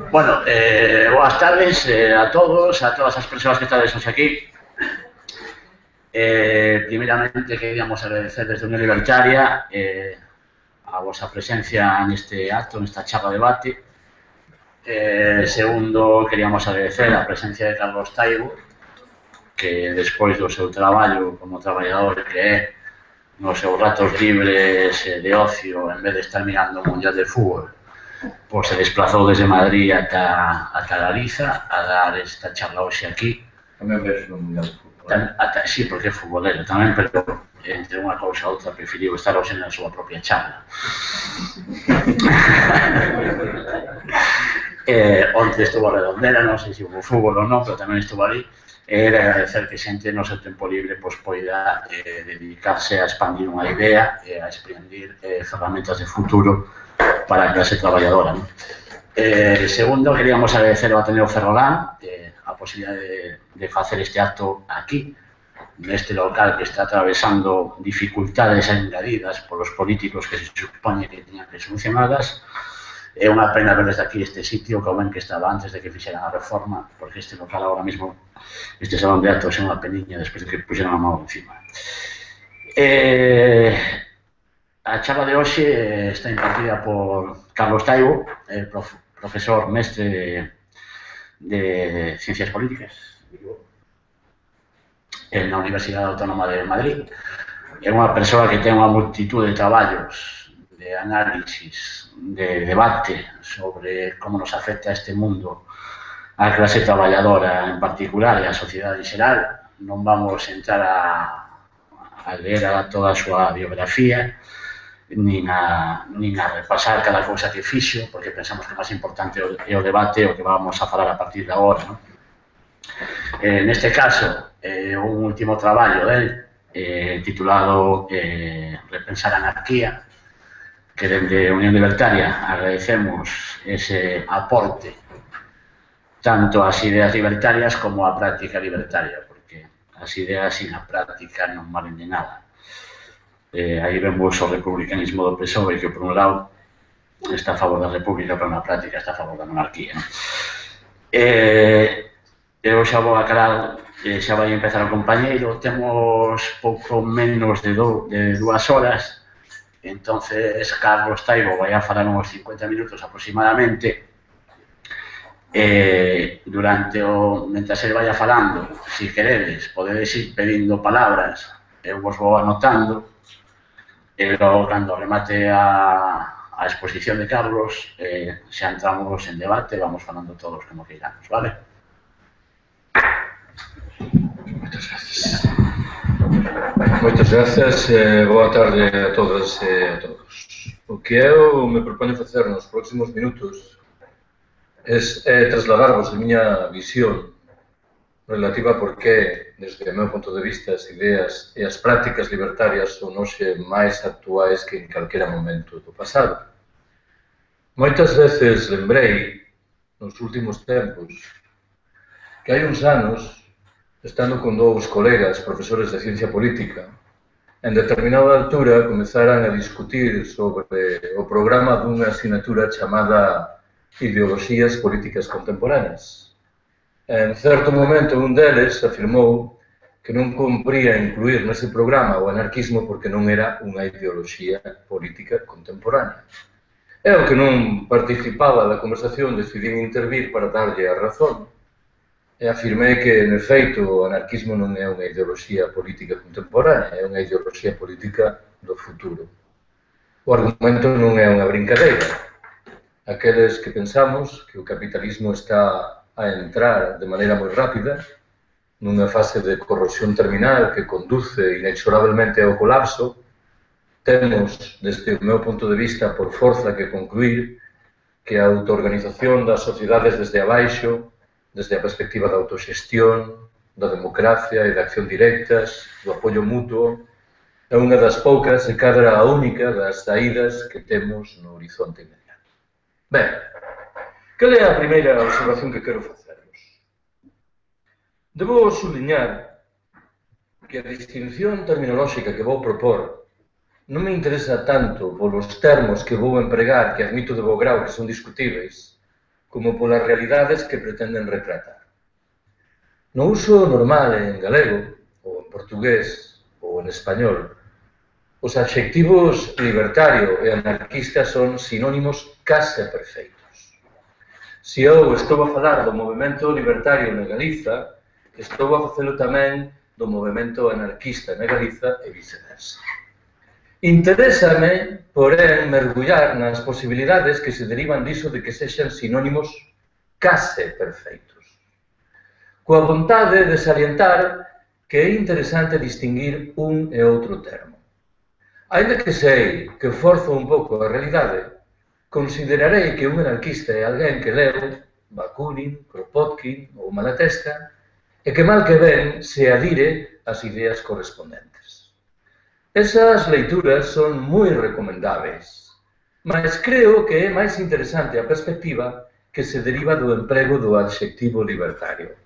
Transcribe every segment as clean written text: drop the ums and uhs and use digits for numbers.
Bueno, boas tardes a todos, a todas as persoas que estades hoxe aquí. Primeiramente, queríamos agradecer desde Unión Libertaria a vosa presencia neste acto, nesta charla debate. Segundo, queríamos agradecer a presencia de Carlos Taibo, que despois do seu traballo como traballador que é nos seus ratos libres de ocio, en vez de estar mirando o Mundial de Fútbol, pois se desplazou desde Madrid ata Galiza a dar esta charla hoxe aquí. Tamén ves no Mundial de Fútbol. Sí, porque é futbolero tamén, pero entre unha cousa e outra preferiu estar hoxe na súa propia charla. Onde estuvo a Redondela, non sei se hubo fútbol ou non, pero tamén estuvo ali. Era agradecer que xente no seu tempo libre poida dedicarse a expandir unha idea e a expandir ferramentas de futuro para a clase traballadora. Segundo, queríamos agradecer ao Ateneo Ferrolán a posibilidade de facer este acto aquí, neste local que está atravesando dificultades engadidas polos políticos que se supone que teñan que solucionadas. É unha pena ver desde aquí este sitio, que ben que estaba antes de que fixeran a reforma, porque este local agora mesmo, este salón de actos é unha peniña despois de que puxeran a mão encima. A charla de hoxe está impartida por Carlos Taibo, profesor mestre de Ciencias Políticas na Universidade Autónoma de Madrid. É unha persoa que ten unha multitud de traballos, de análisis, de debate sobre como nos afecta este mundo a clase traballadora en particular e a sociedade en xeral. Non vamos entrar a ler toda a súa biografía, nin a repasar cada cousa que fixo, porque pensamos que o máis importante é o debate, o que vamos a falar a partir de agora. Neste caso, un último traballo titulado Repensar a anarquía, que dende Unión Libertaria agradecemos ese aporte tanto ás ideas libertarias como á práctica libertaria, porque as ideas sin a práctica non valen de nada. Aí vemos o republicanismo do PSOE, que por un lado está a favor da república, pero na práctica está a favor da monarquía. Eu xa vou aclarar, xa vai empezar o compañeiro, temos pouco menos de 2 horas, entonces Carlos Taibo vai a falar uns 50 minutos aproximadamente. Mentre ele vai falando, se queredes, podedes ir pedindo palabras, eu vos vou anotando. E logo, cando remate a exposición de Carlos, xa entramos en debate, vamos falando todos como queiramos, vale? Moitas gracias. Moitas gracias, boa tarde a todas e a todos. O que eu me propoño facer nos próximos minutos é trasladarvos a miña visión relativa a por que, desde o meu punto de vista, as ideas e as prácticas libertarias son hoxe máis actuais que en calquera momento do pasado. Moitas veces lembrei, nos últimos tempos, que hai uns anos, estando con 2 colegas, profesores de ciencia política, en determinada altura comezaran a discutir sobre o programa dunha asignatura chamada Ideoloxías Políticas Contemporáneas. En certo momento, un deles afirmou que non cumpría incluir nese programa o anarquismo porque non era unha ideoloxía política contemporánea. E o que non participaba da conversación decidín intervir para darlle a razón. E afirmei que, en efeito, o anarquismo non é unha ideoloxía política contemporánea, é unha ideoloxía política do futuro. O argumento non é unha brincadeira. Aqueles que pensamos que o capitalismo está a entrar de maneira moi rápida nunha fase de corrosión terminal que conduce inexorablemente ao colapso, temos, desde o meu punto de vista, por forza que concluir que a autoorganización das sociedades desde abaixo, desde a perspectiva da autoxestión, da democracia e da acción directas, do apoio mutuo, é unha das poucas e cadra a única das saídas que temos no horizonte inmediato. Ben, cal é a primeira observación que quero facervos? Debo subliñar que a distinción terminolóxica que vou propor non me interesa tanto polos termos que vou empregar, que admito de bo grau que son discutíveis, como polas realidades que pretenden retratar. No uso normal en galego, ou en portugués, ou en español, os adxectivos libertario e anarquista son sinónimos case perfeitos. Se eu estou a falar do movimento libertario na Galiza, estou a facelo tamén do movimento anarquista na Galiza e viceversa. Interésame, porén, mergullar nas posibilidades que se derivan diso de que sexan sinónimos case perfeitos, coa vontade de salientar que é interesante distinguir un e outro termo. Ainda que sei que forzo un pouco a realidade, considerarei que un anarquista é alguén que leu Bakunin, Kropotkin ou Malatesta e que mal que ben se adire ás ideas correspondentes. Esas leituras son moi recomendáveis, mas creo que é máis interesante a perspectiva que se deriva do emprego do adxectivo libertario,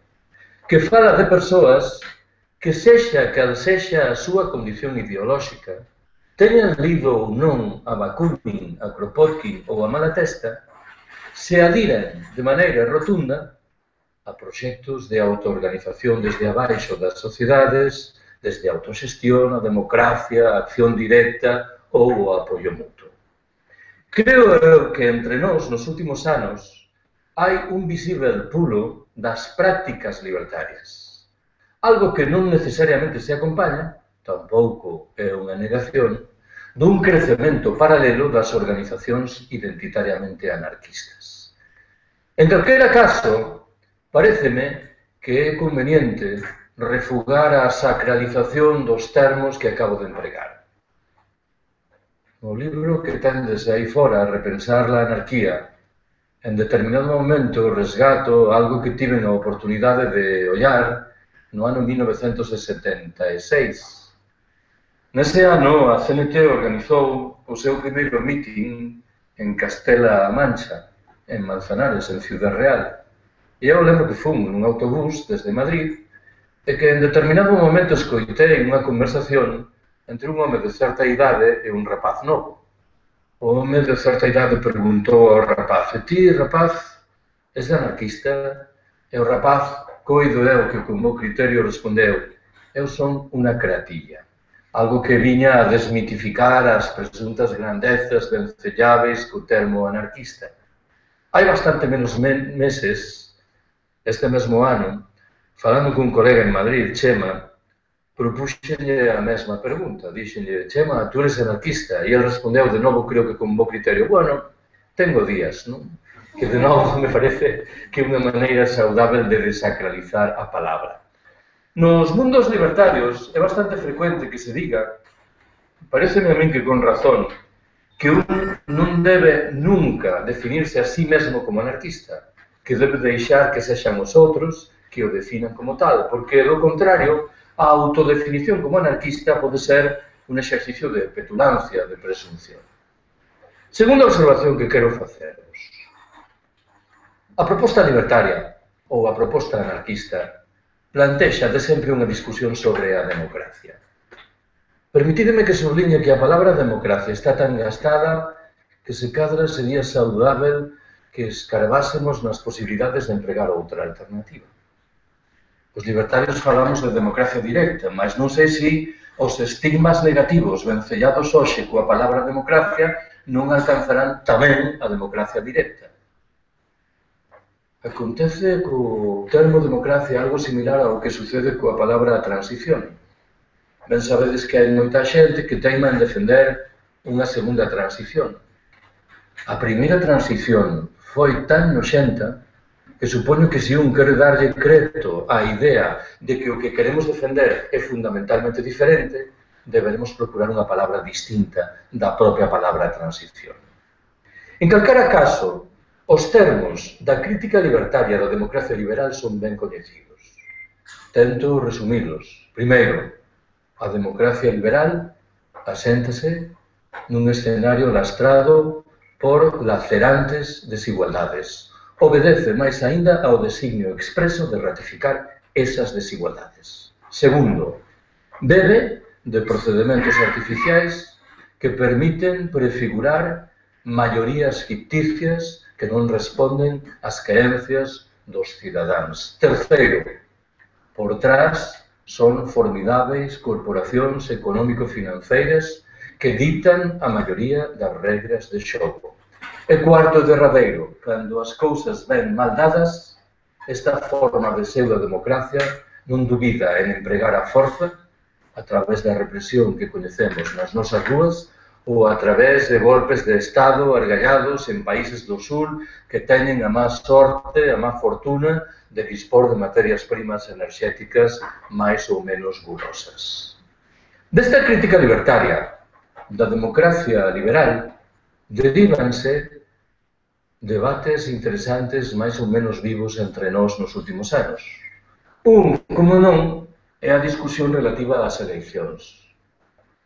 que fala de persoas que, sexa cal sexa a súa condición ideolóxica, teñan lido ou non a Bakunin, a Kropotkin ou a Malatesta, se adiren de maneira rotunda a proxectos de autoorganización desde abaixo das sociedades, desde a autoxestión, a democracia, a acción directa ou o apoio mutuo. Creo que entre nós, nos últimos anos, hai un visível pulo das prácticas libertarias. Algo que non necesariamente se acompaña, tampouco é unha negación, dun crecemento paralelo das organizacións identitariamente anarquistas. En calquera caso, paréceme que é conveniente refugar a sacralización dos termos que acabo de empregar. No libro que tendes aí fora, Repensar la anarquía, en determinado momento resgato algo que tive a oportunidade de ollar no ano 1976. Nese ano, a CNT organizou o seu primeiro meeting en Castela-A Mancha, en Manzanares, en Ciudad Real. E eu lembro que fun nun autobús desde Madrid e que en determinado momento escoitei unha conversación entre un home de certa idade e un rapaz novo. O home de certa idade preguntou ao rapaz: "E ti, rapaz, és anarquista?" E o rapaz, coido eu que con meu criterio respondeu: "Eu son unha cratilla." Algo que viña a desmitificar as presuntas grandezas vencelláveis co termo anarquista. Hai bastante menos meses, este mesmo ano, falando cun colega en Madrid, Chema, propúxenlle a mesma pregunta. Dixenlle: "Chema, tú eres anarquista?" E ele respondeu de novo, creo que con bo criterio: "Bueno, tengo días", non? Que de novo me parece que é unha maneira saudável de desacralizar a palabra. Nos mundos libertarios é bastante frecuente que se diga, pareceme a min que con razón, que un non debe nunca definirse a sí mesmo como anarquista, que debe deixar que sexan os outros que o definan como tal, porque, do contrario, a autodefinición como anarquista pode ser un exercicio de petulancia, de presunción. Segunda observación que quero faceros. A proposta libertaria, ou a proposta anarquista, plantexa de sempre unha discusión sobre a democracia. Permitideme que subliñe que a palabra democracia está tan gastada que se cadra sería saudável que escarbásemos nas posibilidades de empregar outra alternativa. Os libertarios falamos de democracia directa, mas non sei se os estigmas negativos vencellados hoxe coa palabra democracia non alcanzarán tamén a democracia directa. Acontece co termo democracia algo similar ao que sucede coa palabra transición. Ben sabedes que hai moita xente que teima en defender unha segunda transición. A primeira transición foi tan noxenta que supoño que se un quere darlle crédito á idea de que o que queremos defender é fundamentalmente diferente, deberemos procurar unha palabra distinta da propia palabra transición. En calquera caso, os termos da crítica libertaria da democracia liberal son ben coñecidos. Tento resumirlos. Primeiro, a democracia liberal aséntase nun escenario lastrado por lacerantes desigualdades. Obedece máis aínda ao designio expreso de ratificar esas desigualdades. Segundo, bebe de procedementos artificiais que permiten prefigurar maiorías ficticias que non responden ás creencias dos cidadáns. Terceiro, por trás son formidáveis corporacións económico-financeiras que ditan a maioría das regras de xogo. E cuarto e derradeiro, cando as cousas ven mal dadas, esta forma de pseudo-democracia non dubida en empregar a forza a través da represión que coñecemos nas nosas rúas ou a través de golpes de Estado argallados en países do sur que teñen a má sorte, a má fortuna de dispor de materias primas enerxéticas máis ou menos gulosas. Desta crítica libertaria da democracia liberal derivanse debates interesantes máis ou menos vivos entre nós nos últimos anos. Un, como non, é a discusión relativa ás eleicións.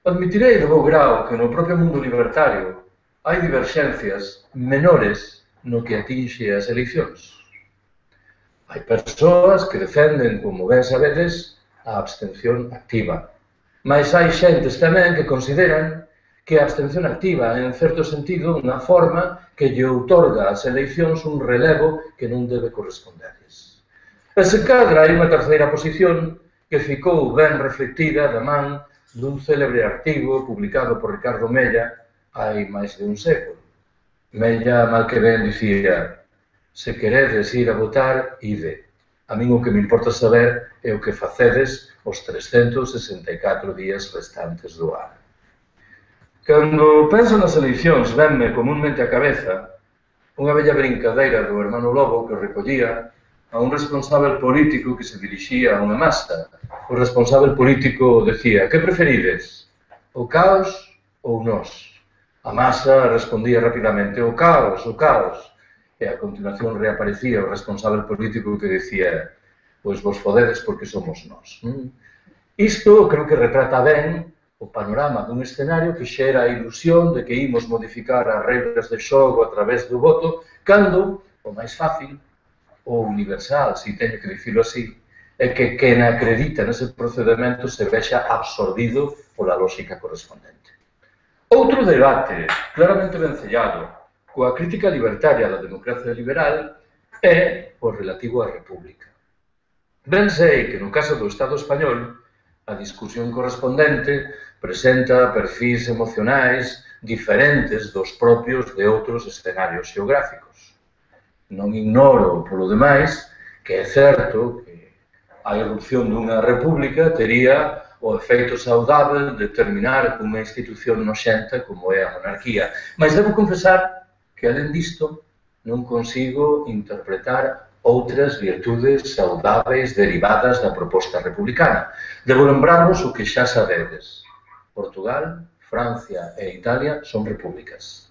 Admitirei de bo grao que no propio mundo libertario hai diverxencias menores no que atinxe as eleicións. Hai persoas que defenden, como ben sabedes, a abstención activa. Mas hai xentes tamén que consideran que a abstención activa é, en certo sentido, unha forma que lle outorga ás eleicións un relevo que non debe corresponderles. E se cadra hai unha terceira posición que ficou ben reflectida da man dun célebre artigo publicado por Ricardo Mella hai máis de un século. Mella, mal que ben, dicía: se queredes ir a votar, ide. A min o que me importa saber é o que facedes os 364 días restantes do ano. Cando penso nas eleicións, venme comúnmente á cabeza unha bella brincadeira do hermano Lobo que recollía a un responsável político que se dirixía a unha masa. O responsável político decía: que preferides, o caos ou nós? A masa respondía rapidamente: o caos, o caos. E a continuación reaparecía o responsável político que decía: pois vos fodedes porque somos nós. Isto creo que retrata ben o panorama dun escenario que xera a ilusión de que imos modificar as regras de xogo a través do voto, cando o máis fácil, o universal, se teño que dicilo así, é que quen acredita nese procedimento se vexa absorbido pola lógica correspondente. Outro debate claramente vencellado coa crítica libertaria da democracia liberal é o relativo á república. Ben sei que no caso do Estado español a discusión correspondente presenta perfis emocionais diferentes dos propios de outros escenarios xeográficos. Non ignoro, polo demais, que é certo que a irrupción dunha república tería o efeito saudável de terminar cunha institución noxenta como é a monarquía. Mas debo confesar que, alén disto, non consigo interpretar outras virtudes saudáveis derivadas da proposta republicana. Debo lembrarvos o que xa sabedes. Portugal, Francia e Italia son repúblicas.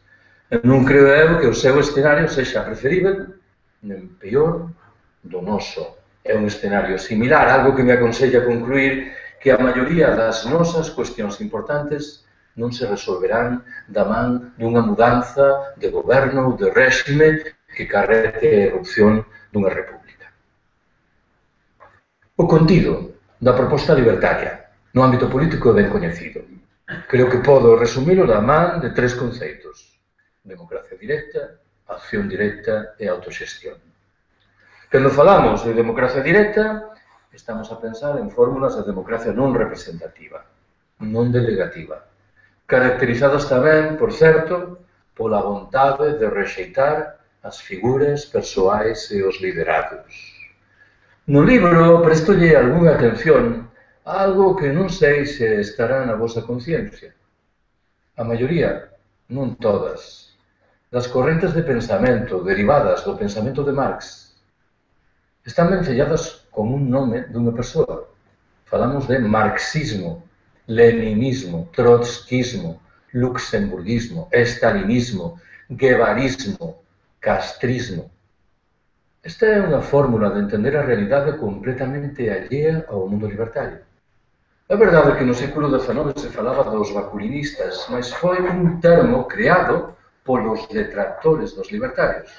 Non creo eu que o seu escenario sexa preferível, nen peor, do noso. É un escenario similar, algo que me aconsella concluir que a maioría das nosas cuestións importantes non se resolverán da man dunha mudanza de goberno ou de réxime que carrete a erupción dunha república. O contido da proposta libertaria no ámbito político é ben coñecido. Creo que podo resumilo da man de tres conceitos: democracia directa, acción directa e autoxestión. Cando falamos de democracia directa, estamos a pensar en fórmulas de democracia non representativa, non delegativa, caracterizadas tamén, por certo, pola vontade de rexeitar as figuras persoais e os liderados. No libro prestolle algunha atención a algo que non sei se estará na vosa conciencia. A maioría, non todas, das correntes de pensamento derivadas do pensamento de Marx están vencelladas con un nome dunha persoa. Falamos de marxismo, leninismo, trotskismo, luxemburguismo, stalinismo, guevarismo, castrismo. Esta é unha fórmula de entender a realidade completamente allea ao mundo libertario. É verdade que no século XIX se falaba dos baculinistas, mas foi un termo creado polos detractores dos libertarios.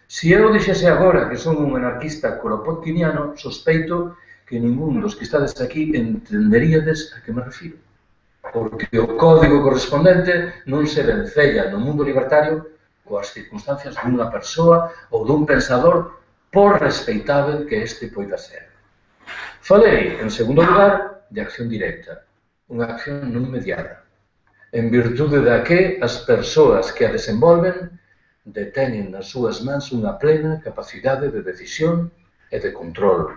Se eu dixese agora que son un anarquista kropotkianiano, sospeito que ningún dos que estades aquí entenderíades a que me refiro. Porque o código correspondente non se vencella no mundo libertario coas circunstancias dunha persoa ou dun pensador por respeitável que este poida ser. Falei, en segundo lugar, de acción directa, unha acción non mediada, en virtude da que as persoas que a desenvolven detenen nas súas mans unha plena capacidade de decisión e de control,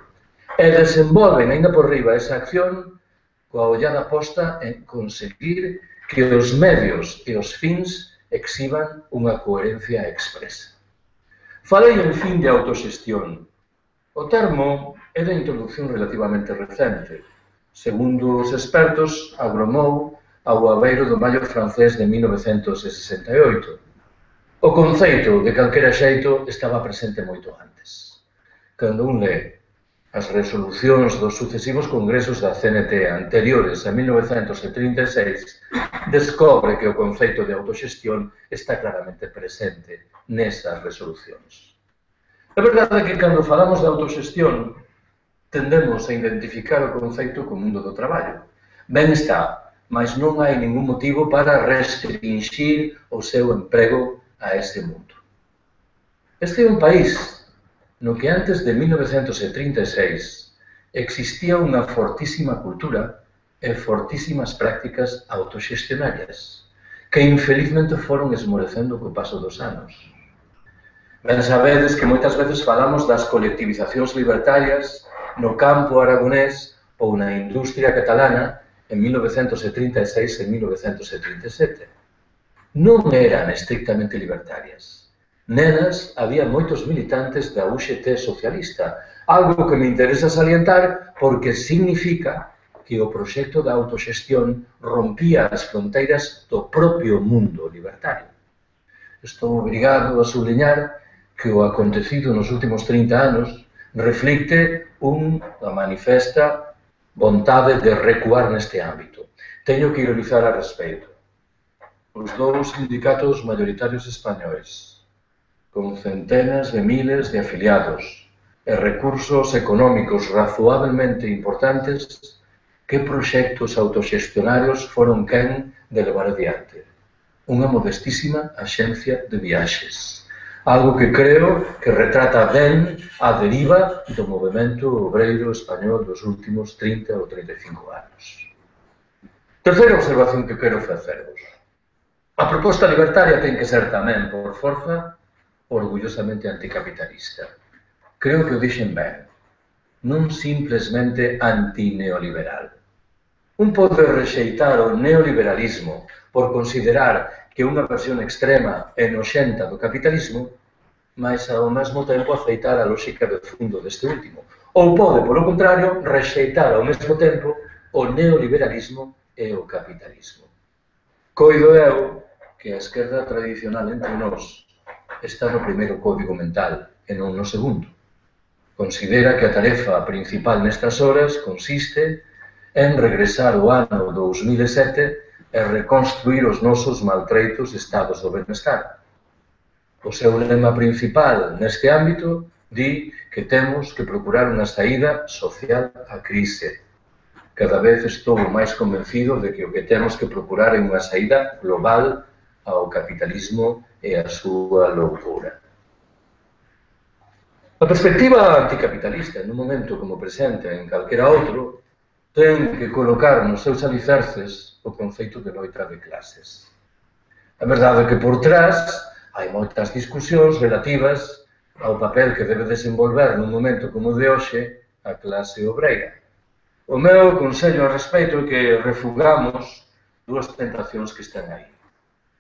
e desenvolven aínda por riba esa acción coa ollada posta en conseguir que os medios e os fins exhiban unha coherencia expresa. Falei, en fin, de autoxestión. O termo é de introducción relativamente recente. Segundo os expertos, agromou ao abeiro do Maio francés de 1968. O conceito, de calquera xeito, estaba presente moito antes. Cando un lé as resolucións dos sucesivos congresos da CNT anteriores a 1936, descobre que o conceito de autoxestión está claramente presente nesas resolucións. É verdade que cando falamos de autoxestión tendemos a identificar o conceito co mundo do traballo. Ben está, mas non hai ningún motivo para restringir o seu emprego a este mundo. Este é un país no que antes de 1936 existía unha fortísima cultura e fortísimas prácticas autoxestionarias que infelizmente foron esmorecendo co paso dos anos. Ben sabedes que moitas veces falamos das colectivizacións libertarias no campo aragonés ou na industria catalana en 1936 e 1937. Non eran estrictamente libertarias. Nenas había moitos militantes da UGT socialista, algo que me interesa salientar porque significa que o proxecto da autoxestión rompía as fronteiras do propio mundo libertario. Estou obrigado a subliñar que o acontecido nos últimos 30 anos reflicte unha manifesta vontade de recuar neste ámbito. Teño que ironizar a respeito. Os dous sindicatos maioritarios españois, con centenas de miles de afiliados e recursos económicos razoablemente importantes, que proxectos autoxestionarios foron quen de levar adiante? Unha modestísima axencia de viaxes, algo que creo que retrata ben a deriva do movemento obreiro español dos últimos 30 ou 35 anos. Terceira observación que quero facervos. A proposta libertaria ten que ser tamén, por forza, orgullosamente anticapitalista. Creo que o dixen ben. Non simplesmente antineoliberal. Un pode rexeitar o neoliberalismo por considerar que unha versión extrema e noxenta do capitalismo, mas ao mesmo tempo aceitar a lógica de fundo deste último. Ou pode, polo contrario, rexeitar ao mesmo tempo o neoliberalismo e o capitalismo. Coido eu que a esquerda tradicional entre nós está no primeiro código mental e non no segundo. Considera que a tarefa principal nestas horas consiste en regresar ao ano 2007 e reconstruir os nosos maltreitos estados do benestar. O seu lema principal neste ámbito di que temos que procurar unha saída social á crise. Cada vez estou máis convencido de que o que temos que procurar é unha saída global ao capitalismo e a súa loucura. A perspectiva anticapitalista, nun momento como presente en calquera outro, ten que colocar nos seus alicerces o conceito de loita de clases. A verdade é que por trás hai moitas discusións relativas ao papel que debe desenvolver nun momento como o de hoxe a clase obreira. O meu consello a respeito é que refugamos dúas tentacións que están aí.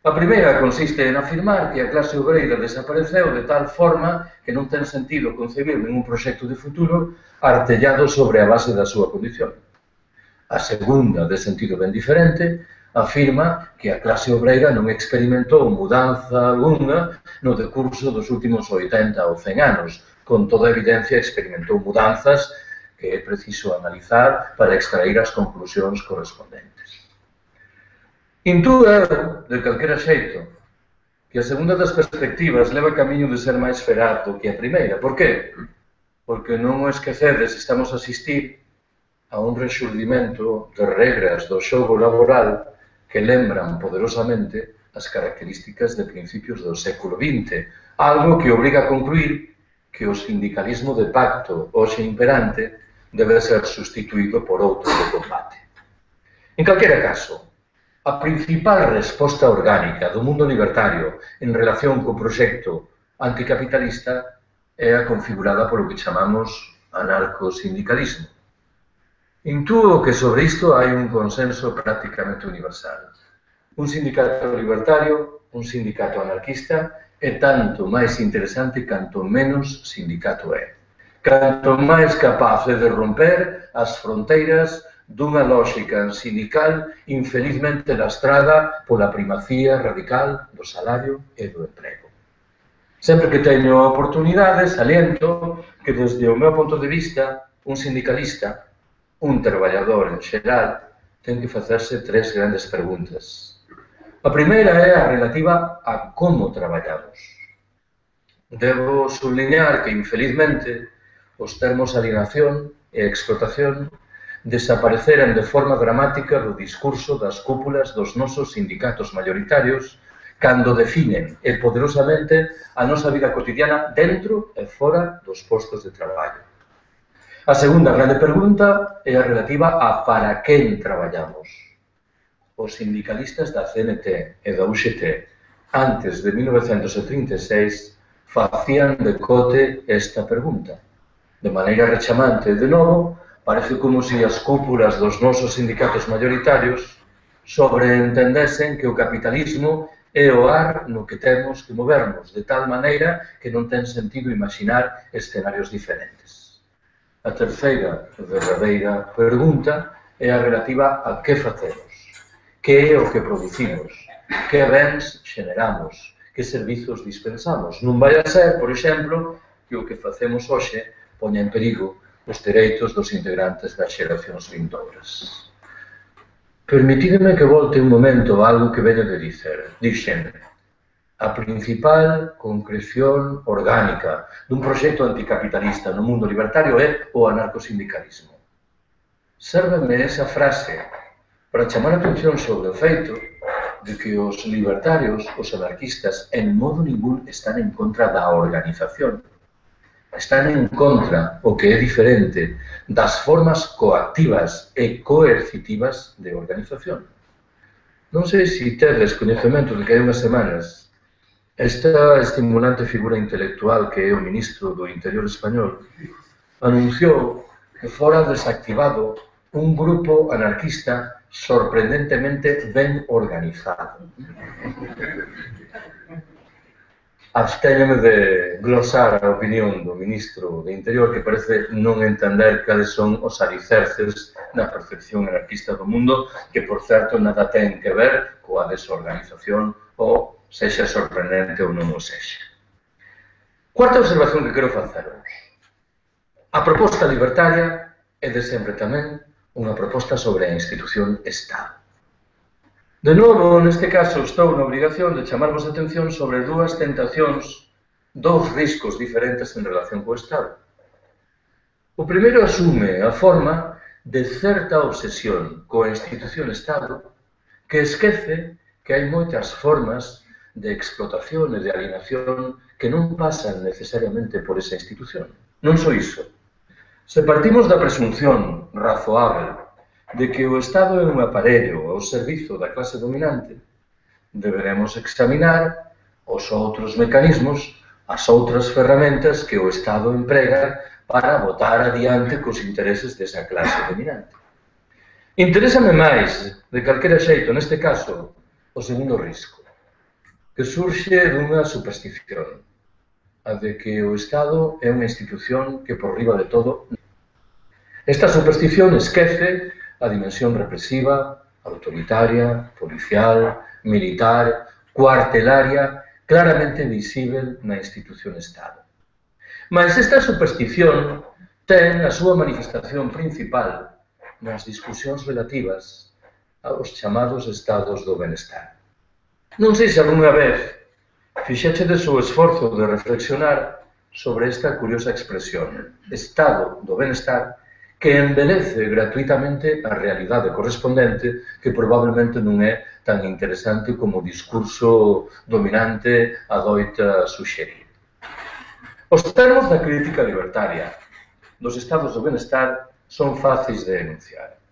A primeira consiste en afirmar que a clase obreira desapareceu de tal forma que non ten sentido concebir ningún proxecto de futuro artellado sobre a base da súa condición. A segunda, de sentido ben diferente, afirma que a clase obreira non experimentou mudanza algunha no decurso dos últimos 80 ou 100 anos. Con toda evidencia experimentou mudanzas que é preciso analizar para extrair as conclusións correspondentes. Intúo, de calquera xeito, que a segunda das perspectivas leva camiño de ser máis feraz do que a primeira. Por qué? Porque non o esquecedes, estamos a asistir a un rexurdimento de regras do xogo laboral que lembran poderosamente as características de principios do século XX, algo que obriga a concluir que o sindicalismo de pacto hoxe imperante debe ser sustituído por outro de combate. En calquera caso, a principal resposta orgánica do mundo libertario en relación co proxecto anticapitalista é a configurada polo que chamamos anarcosindicalismo. Intúo que sobre isto hai un consenso prácticamente universal. Un sindicato libertario, un sindicato anarquista, é tanto máis interesante canto menos sindicato é. Canto máis capaz de romper as fronteiras dunha lógica sindical infelizmente lastrada pola primacía radical do salario e do emprego. Sempre que teño a oportunidade, saliento que desde o meu ponto de vista, un sindicalista, un traballador en xeral, ten que facerse tres grandes preguntas. A primeira é a relativa a como traballamos. Debo subliñar que, infelizmente, os termos alienación e explotación desapareceran de forma dramática do discurso das cúpulas dos nosos sindicatos maioritarios cando definen e poderosamente a nosa vida cotidiana dentro e fora dos postos de traballo. A segunda grande pregunta é a relativa a para quen traballamos. Os sindicalistas da CNT e da UGT, antes de 1936, facían de cote esta pregunta. De maneira rechamante, de novo, parece como se as cúpulas dos nosos sindicatos maioritarios sobreentendesen que o capitalismo é o ar no que temos que movernos, de tal maneira que non ten sentido imaginar escenarios diferentes. A terceira e verdadeira pregunta é a relativa a que facemos, que é o que producimos, que bens generamos, que servizos dispensamos. Non vai a ser, por exemplo, que o que facemos hoxe poña en perigo os dereitos dos integrantes das xeracións vindouras. Permitidme que volte un momento a algo que veño de dicer. Dixen, a principal concreción orgánica dun proxecto anticapitalista no mundo libertario é o anarcosindicalismo. Sérveme esa frase para chamar a atención sobre o feito de que os libertarios, os anarquistas, en modo ningún están en contra da organización. Están en contra, o que é diferente, das formas coactivas e coercitivas de organización. Non sei se tedes coñecemento de que hai unhas semanas esta estimulante figura intelectual que é o ministro do Interior español anunciou que fora desactivado un grupo anarquista sorprendentemente ben organizado. Abstéñome de glosar a opinión do ministro de Interior que parece non entender cales son os alicerces na percepción anarquista do mundo que, por certo, nada ten que ver coa desorganización ou sexa sorprendente ou non o sexa. Cuarta observación que quero faceros. A proposta libertaria é de sempre tamén unha proposta sobre a institución Estado. De novo, neste caso, estou na obrigación de chamarvos a atención sobre dúas tentacións, dous riscos diferentes en relación co Estado. O primeiro asume a forma de certa obsesión coa institución Estado que esquece que hai moitas formas de explotación e de alienación que non pasan necesariamente por esa institución. Non só iso. Se partimos da presunción razoável de que o Estado é un aparello ao servizo da clase dominante, deberemos examinar os outros mecanismos, as outras ferramentas que o Estado emprega para botar adiante cos intereses desa clase dominante. Interésame máis, de calquera xeito, neste caso, o segundo risco, que surxe dunha superstición, a de que o Estado é unha institución que por riba de todo. Esta superstición esquece a dimensión represiva, autoritaria, policial, militar, cuartelaria, claramente visível na institución Estado. Mas esta superstición ten a súa manifestación principal nas discusións relativas aos chamados estados do benestar. Non sei se algunha vez fixéchedes o esforzo de reflexionar sobre esta curiosa expresión, estado do benestar, que embelece gratuitamente a realidade correspondente que probablemente non é tan interesante como o discurso dominante adoita suxerir. Os termos da crítica libertaria dos estados do benestar son fáceis de enunciar.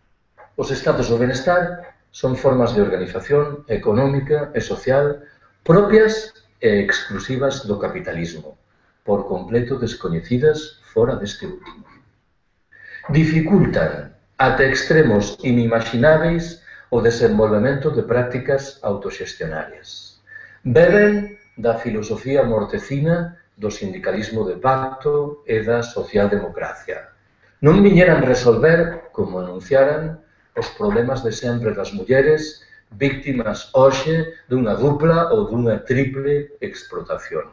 Os estados do benestar son formas de organización económica e social propias e exclusivas do capitalismo, por completo descoñecidas fora deste último. Dificultan ata extremos inimagináveis o desenvolvemento de prácticas autoxestionarias. Beben da filosofía mortecina do sindicalismo de pacto e da socialdemocracia. Non viñeran resolver, como anunciaran, os problemas de sempre das mulleres víctimas hoxe dunha dupla ou dunha triple explotación.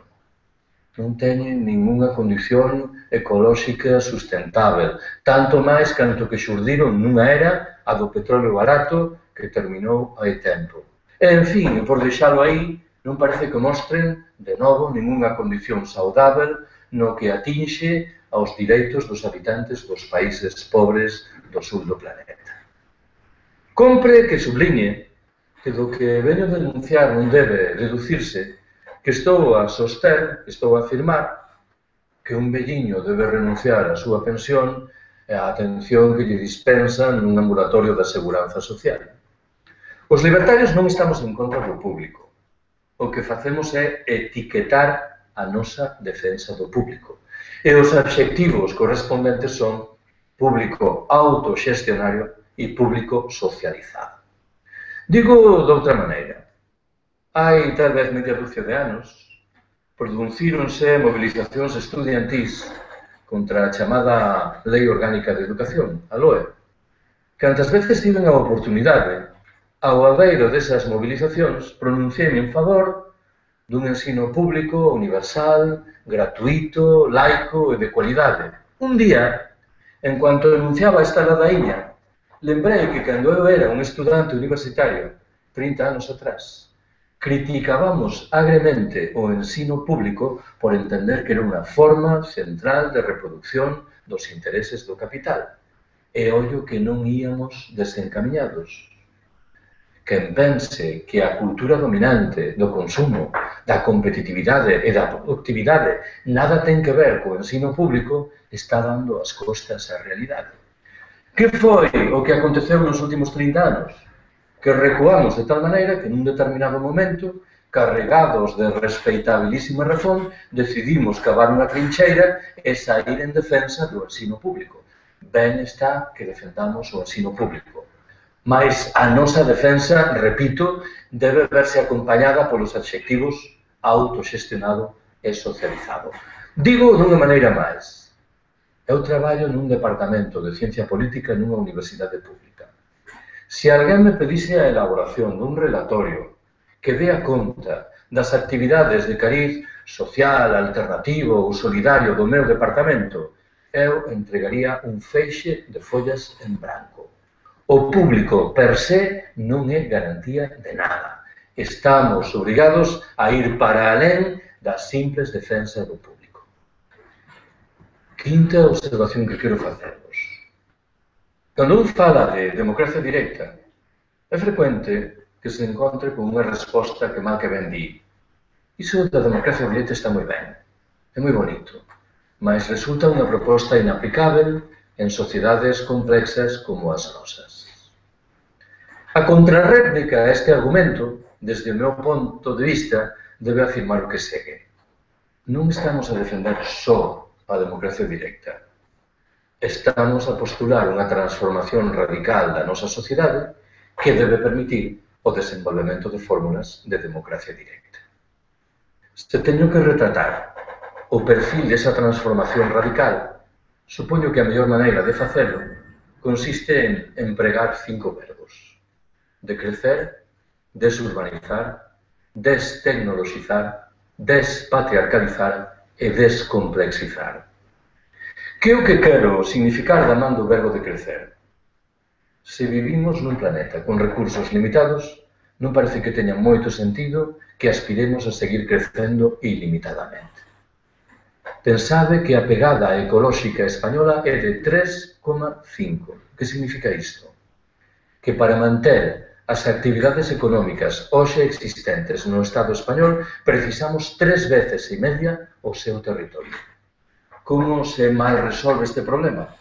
Non teñen ningunha condición ecolóxica sustentável, tanto máis canto que xurdiron nunha era, a do petróleo barato, que terminou hai tempo. E, en fin, por deixalo aí, non parece que mostren, de novo, ningunha condición saudável no que atinxe aos direitos dos habitantes dos países pobres do sur do planeta. Compre que subliñe que do que veño denunciar non debe deducirse que estou a soster, estou a afirmar, que un velliño debe renunciar á súa pensión e á atención que lle dispensan nun ambulatorio da Seguranza Social. Os libertarios non estamos en contra do público. O que facemos é etiquetar a nosa defensa do público. E os adxectivos correspondentes son público autoxestionario e público socializado. Digo de outra maneira. Hai tal vez media dúcia de anos producíronse movilizacións estudiantís contra a chamada Lei Orgánica de Educación, a LOE. Cantas veces tiven a oportunidade, ao abeiro desas movilizacións, pronunciei en favor dun ensino público, universal, gratuito, laico e de cualidade. Un día, en cuanto enunciaba esta ladaíña, lembrei que cando eu era un estudante universitario, 30 anos atrás, criticábamos agremente o ensino público por entender que era unha forma central de reproducción dos intereses do capital. E ollo que non íamos desencamiñados. Quen pense que a cultura dominante do consumo, da competitividade e da productividade nada ten que ver co ensino público está dando as costas á realidade. Que foi o que aconteceu nos últimos 30 anos? Que recuamos de tal maneira que nun determinado momento, carregados de respeitabilísima razón, decidimos cavar unha trincheira e sair en defensa do ensino público. Ben está que defendamos o ensino público. Mais a nosa defensa, repito, debe verse acompañada polos adxectivos autoxestionado e socializado. Digo dunha maneira máis. Eu traballo nun departamento de ciencia política nunha universidade pública. Se alguén me pedise a elaboración dun relatorio que dea conta das actividades de cariz social, alternativo ou solidario do meu departamento, eu entregaría un feixe de follas en branco. O público per se non é garantía de nada. Estamos obrigados a ir para alén das simples defensas do público. Quinta observación que quero facervos. Cando un fala de democracia directa, é frecuente que se encontre con unha resposta que mal que ben di. Iso da democracia directa está moi ben, é moi bonito, mas resulta unha proposta inaplicável en sociedades complexas como as nosas. A contrarréplica a este argumento, desde o meu ponto de vista, debe afirmar o que segue. Non estamos a defender só a democracia directa. Estamos a postular unha transformación radical da nosa sociedade que debe permitir o desenvolvemento de fórmulas de democracia directa. Se teño que retratar o perfil desa transformación radical, supoño que a mellor maneira de facelo consiste en empregar 5 verbos: decrecer, desurbanizar, destecnoloxizar, despatriarcalizar e descomplexizar. Que é o que quero significar da man do verbo de crecer? Se vivimos nun planeta con recursos limitados, non parece que teña moito sentido que aspiremos a seguir crecendo ilimitadamente. Pensade que a pegada ecolóxica española é de 3,5. Que significa isto? Que para manter as actividades económicas hoxe existentes no Estado español precisamos 3,5 veces o seu territorio. Como se mal resolve este problema?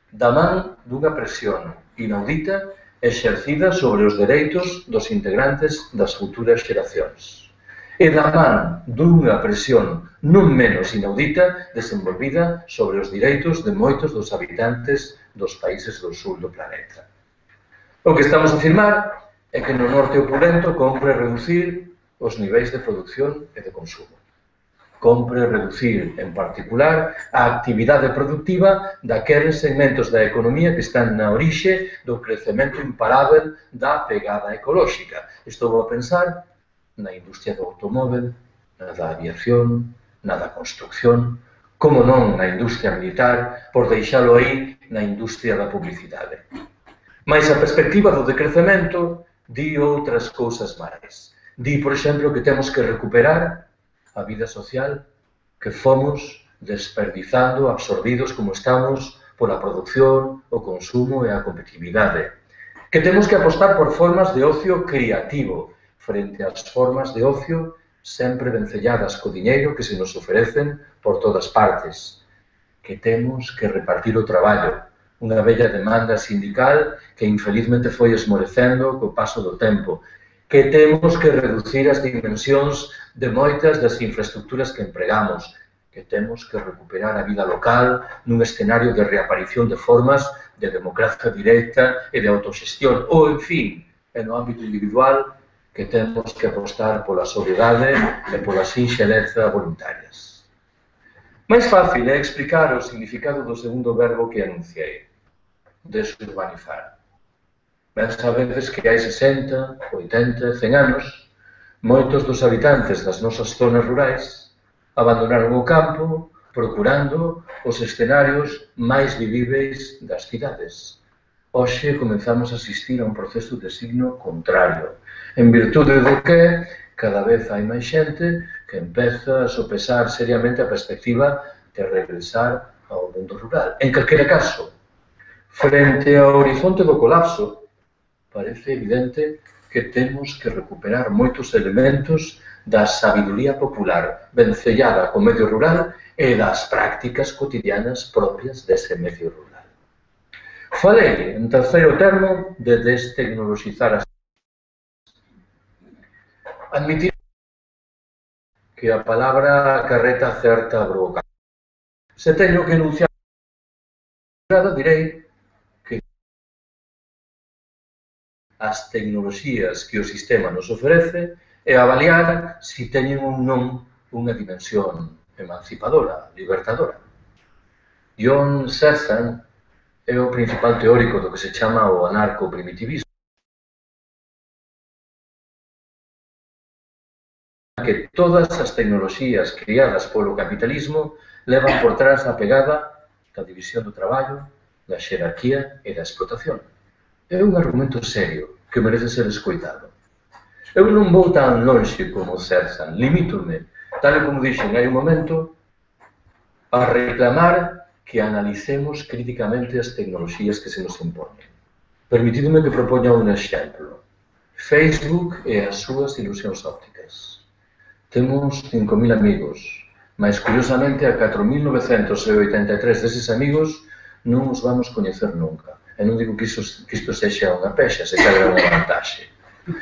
Da man dunha presión inaudita exercida sobre os dereitos dos integrantes das futuras xeracións. E da man dunha presión non menos inaudita desenvolvida sobre os direitos de moitos dos habitantes dos países do sur do planeta. O que estamos a afirmar é que no norte opulento compre reducir os niveis de produción e de consumo. Compre reducir, en particular, a actividade productiva daqueles segmentos da economía que están na orixe do crecemento imparável da pegada ecolóxica. Estou a pensar na industria do automóvel, na da aviación, na da construcción, como non na industria militar, por deixalo aí na industria da publicidade. Mais a perspectiva do decrecemento di outras cousas máis. Di, por exemplo, que temos que recuperar a vida social que fomos desperdizando, absorbidos como estamos pola produción, o consumo e a competitividade. Que temos que apostar por formas de ocio creativo frente ás formas de ocio sempre vencelladas co diñeiro que se nos ofrecen por todas partes. Que temos que repartir o traballo, unha bella demanda sindical que infelizmente foi esmorecendo co paso do tempo. Que temos que reducir as dimensións de moitas das infraestructuras que empregamos, que temos que recuperar a vida local nun escenario de reaparición de formas de democracia directa e de autoxestión, ou, en fin, no ámbito individual, que temos que apostar pola sobriedade e pola sinxeleza voluntarias. Máis fácil é explicar o significado do segundo verbo que anunciei, desurbanizar. Ben sabedes que hai 60, 80, 100 anos, moitos dos habitantes das nosas zonas rurais abandonaron o campo procurando os escenarios máis vivíveis das cidades. Hoxe comenzamos a asistir a un proceso de signo contrario, en virtude do que cada vez hai máis xente que empeza a sopesar seriamente a perspectiva de regresar ao mundo rural. En calquera caso, frente ao horizonte do colapso, parece evidente que temos que recuperar moitos elementos da sabiduría popular vencellada co medio rural e das prácticas cotidianas propias dese medio rural. Falei, en terceiro termo, de destecnoloxizar as... Admitir que a palabra acarreta certa bronca. Se teño que enunciar, direi que as tecnoloxías que o sistema nos ofrece e avaliar se teñen ou non unha dimensión emancipadora, libertadora. John Searle é o principal teórico do que se chama o anarcoprimitivismo, que todas as tecnoloxías criadas polo capitalismo levan por trás a pegada da división do traballo, da xerarquía e da explotación. É un argumento serio que merece ser escoitado. Eu non vou tan longe como Searle, limítome, tal como dixen hai un momento, a reclamar que analicemos críticamente as tecnoloxías que se nos imponen. Permitidme que propoña un exemplo. Facebook e as súas ilusións ópticas. Temos 5.000 amigos, mas curiosamente a 4.983 deses amigos non os vamos coñecer nunca. E non digo que isto sexa unha pexa, se cadra unha vantaxe.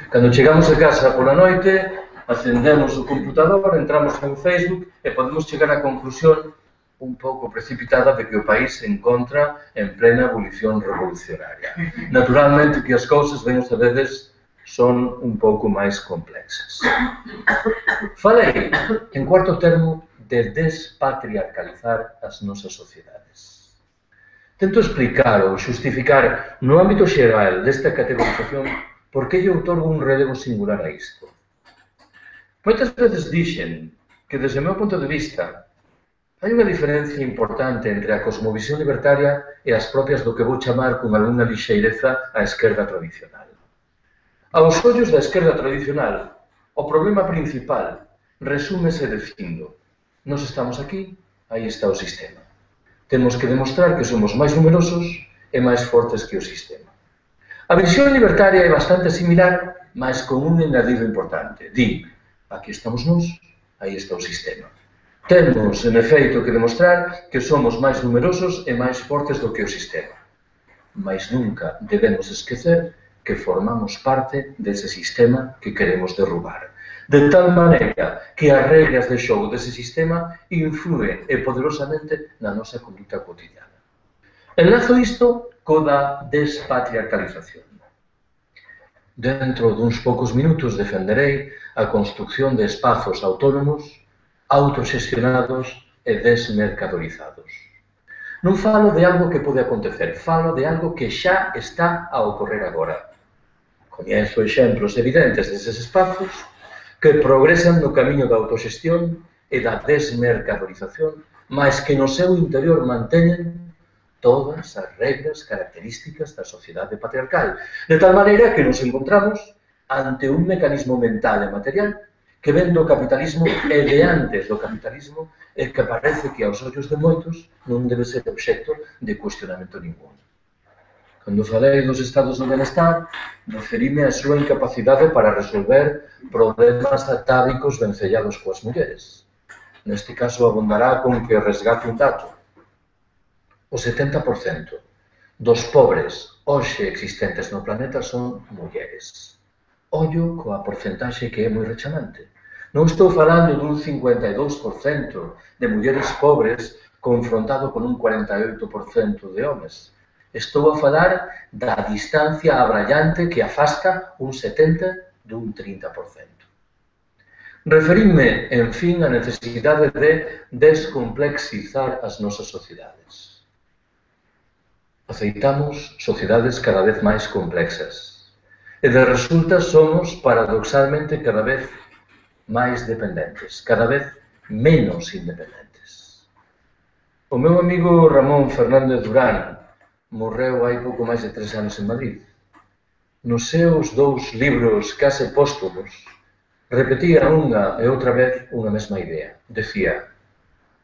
Cando chegamos a casa pola noite, acendemos o computador, entramos en Facebook e podemos chegar á conclusión un pouco precipitada de que o país se encontra en plena evolución revolucionaria. Naturalmente que as cousas, ben sabedes, son un pouco máis complexas. Falei, en cuarto termo, de despatriarcalizar as nosas sociedades. Tento explicar ou xustificar no ámbito xeral desta categorización por que lle outorgo un relevo singular a isto. Moitas veces dixen que, desde o meu punto de vista, Hai unha diferencia importante entre a cosmovisión libertaria e as propias do que vou chamar con algunha lixeireza a esquerda tradicional. Aos ollos da esquerda tradicional, o problema principal resúmese dicindo: nós estamos aquí, aí está o sistema. Temos que demostrar que somos máis numerosos e máis fortes que o sistema. A visión libertaria é bastante similar, mas con un engadido importante. Di, aquí estamos nós, aí está o sistema. Temos, en efeito, que demostrar que somos máis numerosos e máis fortes do que o sistema. Mas nunca debemos esquecer que formamos parte dese sistema que queremos derrubar. De tal maneira que as regras de xogo dese sistema influen poderosamente na nosa conduta cotidiana. Enlazo isto co da despatriarcalización. Dentro duns poucos minutos defenderei a construción de espazos autónomos, autoxestionados e desmercadorizados. Non falo de algo que pode acontecer, falo de algo que xa está a ocorrer agora. Coñezo exemplos evidentes deses espazos que progresan no camiño da autoxestión e da desmercadorización, mas que no seu interior manteñen todas as regras características da sociedade patriarcal, de tal maneira que nos encontramos ante un mecanismo mental e material que ven do capitalismo e de antes do capitalismo e que parece que aos ollos de moitos non debe ser obxecto de cuestionamento ningún. Cando falei dos estados do benestar, referime a súa incapacidade para resolver problemas atávicos vencellados coas mulleres. Neste caso abondará con que resgate un dato. O 70% dos pobres hoxe existentes no planeta son mulleres. Ollo coa porcentaxe que é moi rechamante. Non estou falando dun 52% de mulleres pobres confrontado con un 48% de homes. Estou a falar da distancia abrallante que afasta un 70% dun 30%. Referime, en fin, a necesidade de descomplexizar as nosas sociedades. Aceitamos sociedades cada vez máis complexas e de resulta somos paradoxalmente cada vez máis dependentes, cada vez menos independentes. O meu amigo Ramón Fernández Durán morreu hai pouco máis de 3 anos en Madrid. Nos seus 2 libros case póstumos repetía unha e outra vez unha mesma idea. Decía: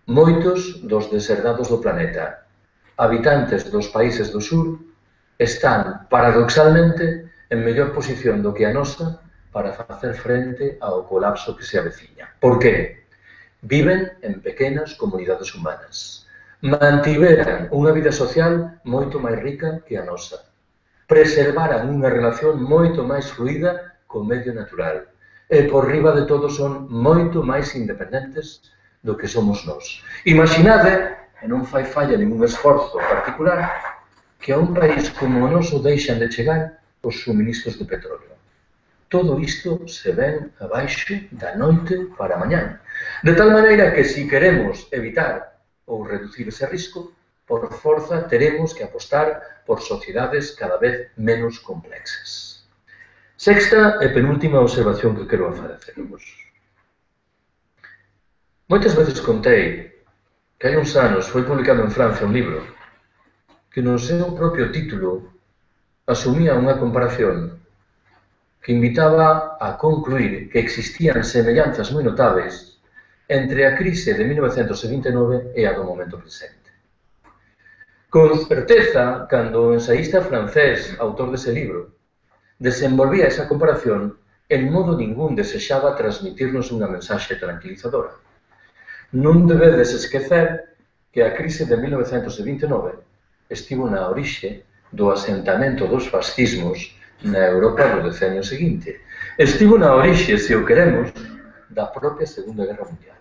moitos dos deserdados do planeta, habitantes dos países do sur, están paradoxalmente en mellor posición do que a nosa para facer frente ao colapso que se aveciña. Por qué? Viven en pequenas comunidades humanas. Mantiveran unha vida social moito máis rica que a nosa. Preservaran unha relación moito máis fluida co medio natural. E por riba de todo son moito máis independentes do que somos nós. Imaginade, e non fai falla ningún esforzo particular, que a un país como o noso deixan de chegar os suministros de petróleo. Todo isto se ven abaixo da noite para mañán. De tal maneira que se queremos evitar ou reducir ese risco, por forza teremos que apostar por sociedades cada vez menos complexas. Sexta e penúltima observación que quero facervos. Moitas veces contei que hai uns anos foi publicado en Francia un libro que no seu propio título asumía unha comparación que invitaba a concluir que existían semellanzas moi notáveis entre a crise de 1929 e a do momento presente. Con certeza, cando o ensaísta francés, autor dese libro, desenvolvía esa comparación, en modo ningún desexaba transmitirnos unha mensaxe tranquilizadora. Non debedes esquecer que a crise de 1929 estivo na orixe do asentamento dos fascismos na Europa do decenio seguinte. Estivo na orixe, se o queremos, da propia Segunda Guerra Mundial.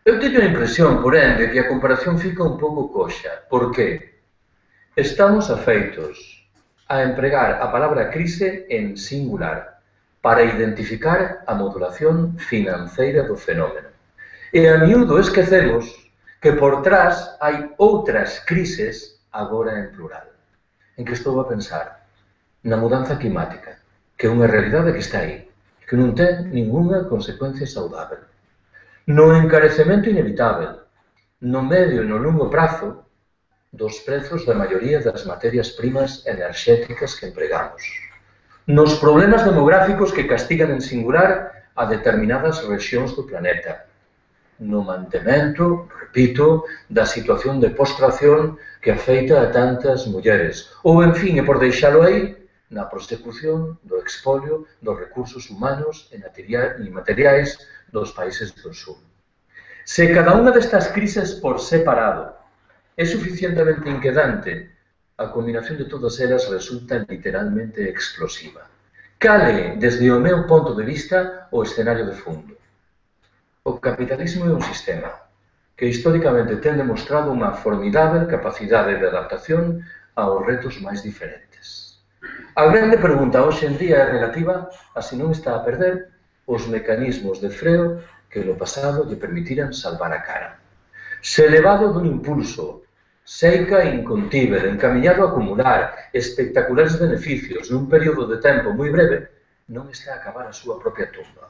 Eu teño a impresión, porén, de que a comparación fica un pouco coxa. Por qué? Estamos afeitos a empregar a palabra crise en singular para identificar a modulación financeira do fenómeno. E a miúdo esquecemos que por trás hai outras crises agora en plural. En que estou a pensar? Na mudanza climática, que é unha realidade que está aí, que non ten ningunha consecuencia saudável. No encarecemento inevitável, no medio e no longo prazo dos prezos da maioría das materias primas enerxéticas que empregamos, nos problemas demográficos que castigan en singular a determinadas rexións do planeta, no mantemento, repito, da situación de postración que afeita a tantas mulleres, ou, en fin, e por deixalo aí, na prosecución do expolio dos recursos humanos e materiais dos países do sur. Se cada unha destas crises por separado é suficientemente inquietante, a combinación de todas elas resulta literalmente explosiva. Cale, desde o meu ponto de vista, o escenario de fondo. O capitalismo é un sistema que históricamente ten demostrado unha formidável capacidade de adaptación aos retos máis diferentes. A grande pregunta hoxe en día é relativa a se non está a perder os mecanismos de freo que no pasado lle permitiran salvar a cara. Se elevado dun impulso, seica e incontível, encamiñado a acumular espectaculares beneficios nun período de tempo moi breve, non está a acabar a súa propia tumba.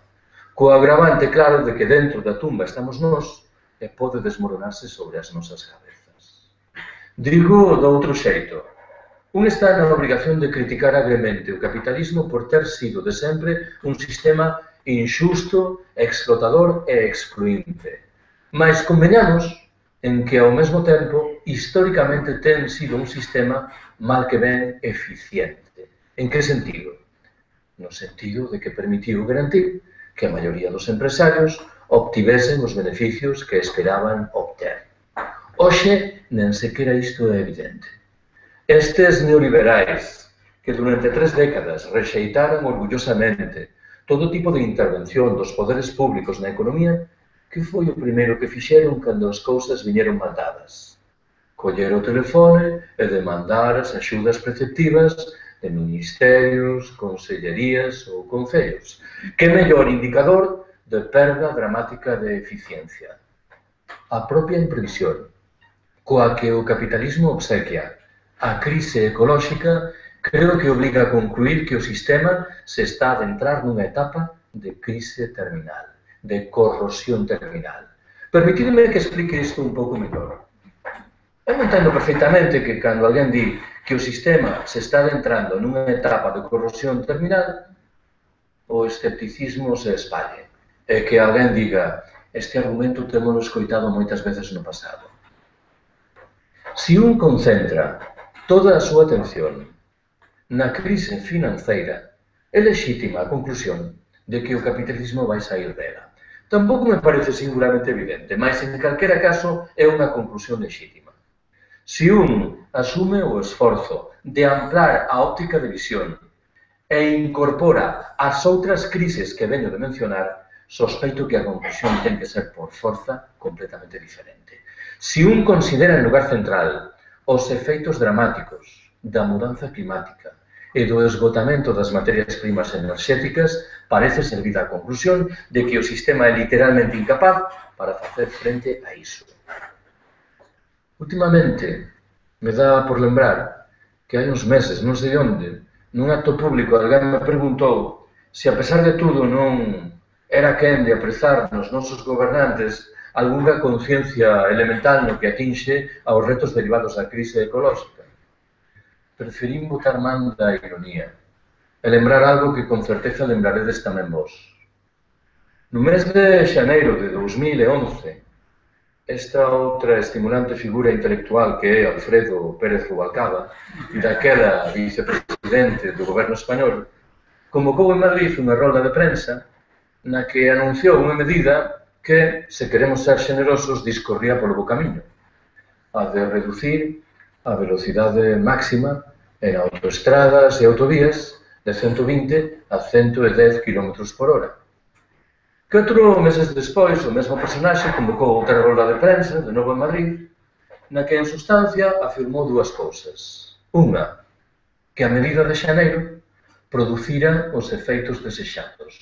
Co agravante claro de que dentro da tumba estamos nós e pode desmoronarse sobre as nosas cabezas. Digo do outro xeito. Un está na obrigación de criticar agremente o capitalismo por ter sido de sempre un sistema injusto, explotador e excluinte. Mais conveñamos en que, ao mesmo tempo, históricamente ten sido un sistema mal que ben eficiente. En que sentido? No sentido de que permitiu garantir que a maioría dos empresarios obtivesen os beneficios que esperaban obter. Hoxe, nen sequera isto é evidente. Estes neoliberais, que durante 3 décadas rexeitaran orgullosamente todo tipo de intervención dos poderes públicos na economía, que foi o primeiro que fixeron cando as cousas viñeron mal dadas? Coller o telefone e demandar as axudas preceptivas de ministerios, consellerías ou concellos. Que mellor indicador de perda dramática de eficiencia? A propia imprevisión coa que o capitalismo obsequia a crise ecolóxica creo que obliga a concluir que o sistema se está a adentrar nunha etapa de crise terminal, de corrosión terminal. Permitidme que explique isto un pouco mellor. Eu entendo perfectamente que cando alguén di que o sistema se está adentrando nunha etapa de corrosión terminal, o escepticismo se espalle. E que alguén diga, este argumento témolo escoitado moitas veces no pasado. Se un concentra toda a súa atención na crise financeira, é lexítima a conclusión de que o capitalismo vai sair dela. Tampouco me parece singularmente evidente, mas en calquera caso é unha conclusión lexítima. Se un asume o esforzo de ampliar a óptica de visión e incorpora as outras crises que veño de mencionar, sospeito que a conclusión ten que ser por forza completamente diferente. Se un considera en lugar central os efeitos dramáticos da mudanza climática e do esgotamento das materias primas enerxéticas, parece servida a conclusión de que o sistema é literalmente incapaz para facer frente a iso. Últimamente, me dá por lembrar que hai uns meses, non sei onde, nun acto público, alguén me preguntou se, a pesar de tudo, non era quen de aprezar nos nosos gobernantes algunha conciencia elemental no que atinxe aos retos derivados da crise ecolóxica. Preferín botar man da ironía e lembrar algo que con certeza lembraredes tamén vos. No mes de xaneiro de 2011, esta outra estimulante figura intelectual que é Alfredo Pérez Rubalcaba, daquela vicepresidente do goberno español, convocou en Madrid unha rolda de prensa na que anunciou unha medida que, se queremos ser xenerosos, discorría polo bo camiño, a de reducir a velocidade máxima en autoestradas e autovías de 120 a 110 km por hora. 4 meses despois, o mesmo personaxe convocou outra rolda de prensa, de novo en Madrid, na que, en sustancia, afirmou dúas cousas. Unha, que a medida de xaneiro producira os efeitos desexados.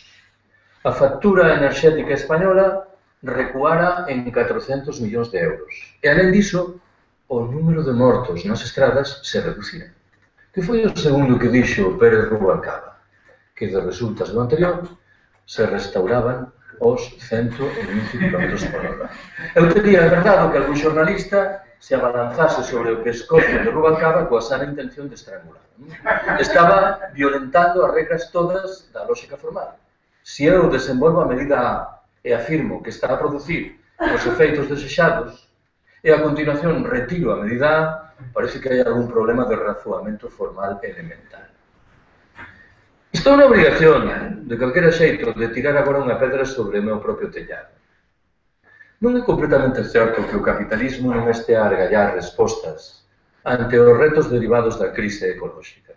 A factura enerxética española recuara en 400 millóns de euros. E, alén diso, o número de mortos nas estradas se reducira. Que foi o segundo que dixo Pérez Rubalcaba? Que, de resultas do anterior, se restauraban aos 120 km por hora. Eu teria verdade que algún xornalista se abalanzase sobre o pescozo de Rubalcaba coa sana intención de estrangular. Estaba violentando as regras todas da lógica formal. Se eu desenvolvo a medida A e afirmo que está a producir os efeitos desexados e a continuación retiro a medida A, parece que hai algún problema de razoamento formal elemental. Estou na obrigación, de calquera xeito, de tirar agora unha pedra sobre o meu propio tellado. Non é completamente certo que o capitalismo non estea a argallar respostas ante os retos derivados da crise ecolóxica.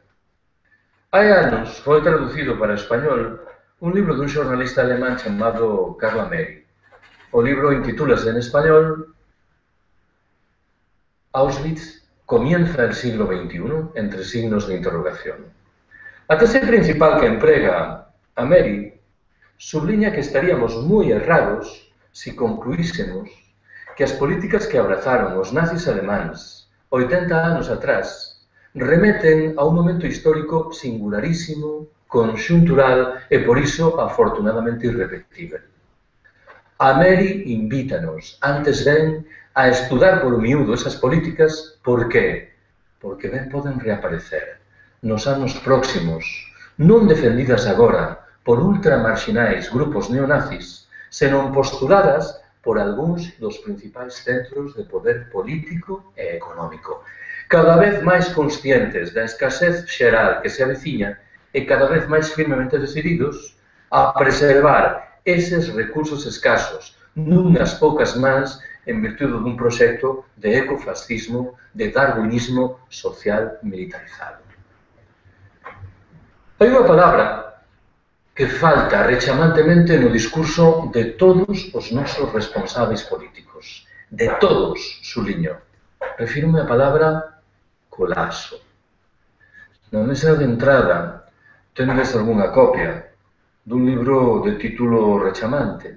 Hai anos foi traducido para español un libro dun xornalista alemán chamado Carlo Ameri. O libro intitúlase en español Auschwitz comienza el siglo XXI, entre signos de interrogación. A tese principal que emprega Ameri subliña que estaríamos moi errados se concluísemos que as políticas que abrazaron os nazis alemáns 80 anos atrás remeten a un momento histórico singularísimo, conxuntural e, por iso, afortunadamente irrepetible. Ameri invítanos, antes ben, a estudar por miúdo esas políticas. Por qué? Porque ben poden reaparecer nos anos próximos, non defendidas agora por ultramarxinais grupos neonazis, senón postuladas por algúns dos principais centros de poder político e económico, cada vez máis conscientes da escasez xeral que se aveciña e cada vez máis firmemente decididos a preservar eses recursos escasos nunhas poucas mans en virtude dun proxecto de ecofascismo, de darwinismo social militarizado. Hai unha palabra que falta rechamantemente no discurso de todos os nosos responsáveis políticos. De todos, suliño. Refírome a palabra colapso. Na mesa de entrada tendes algunha copia dun libro de título rechamante.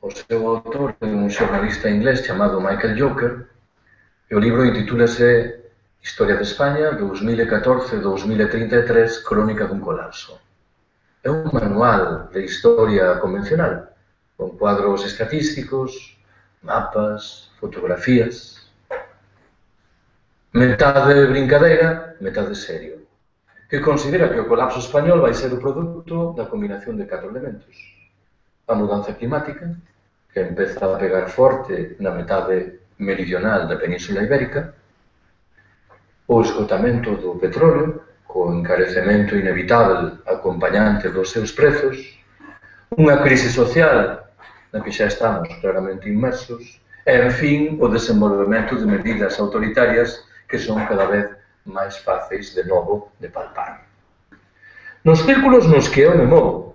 O seu autor é un xornalista inglés chamado Michael Joker e o libro intitúlase Historia de España 2014-2033, Crónica dun colapso. É un manual de historia convencional, con cuadros estatísticos, mapas, fotografías. Metade brincadeira, metade serio, que considera que o colapso español vai ser o produto da combinación de 4 elementos. A mudanza climática, que empeza a pegar forte na metade meridional da Península Ibérica, o esgotamento do petróleo, co encarecemento inevitable acompañante dos seus prezos, unha crise social na que xa estamos claramente inmersos, e, en fin, o desenvolvemento de medidas autoritarias que son cada vez máis fáceis de novo de palpar. Nos círculos nos que eu me movo,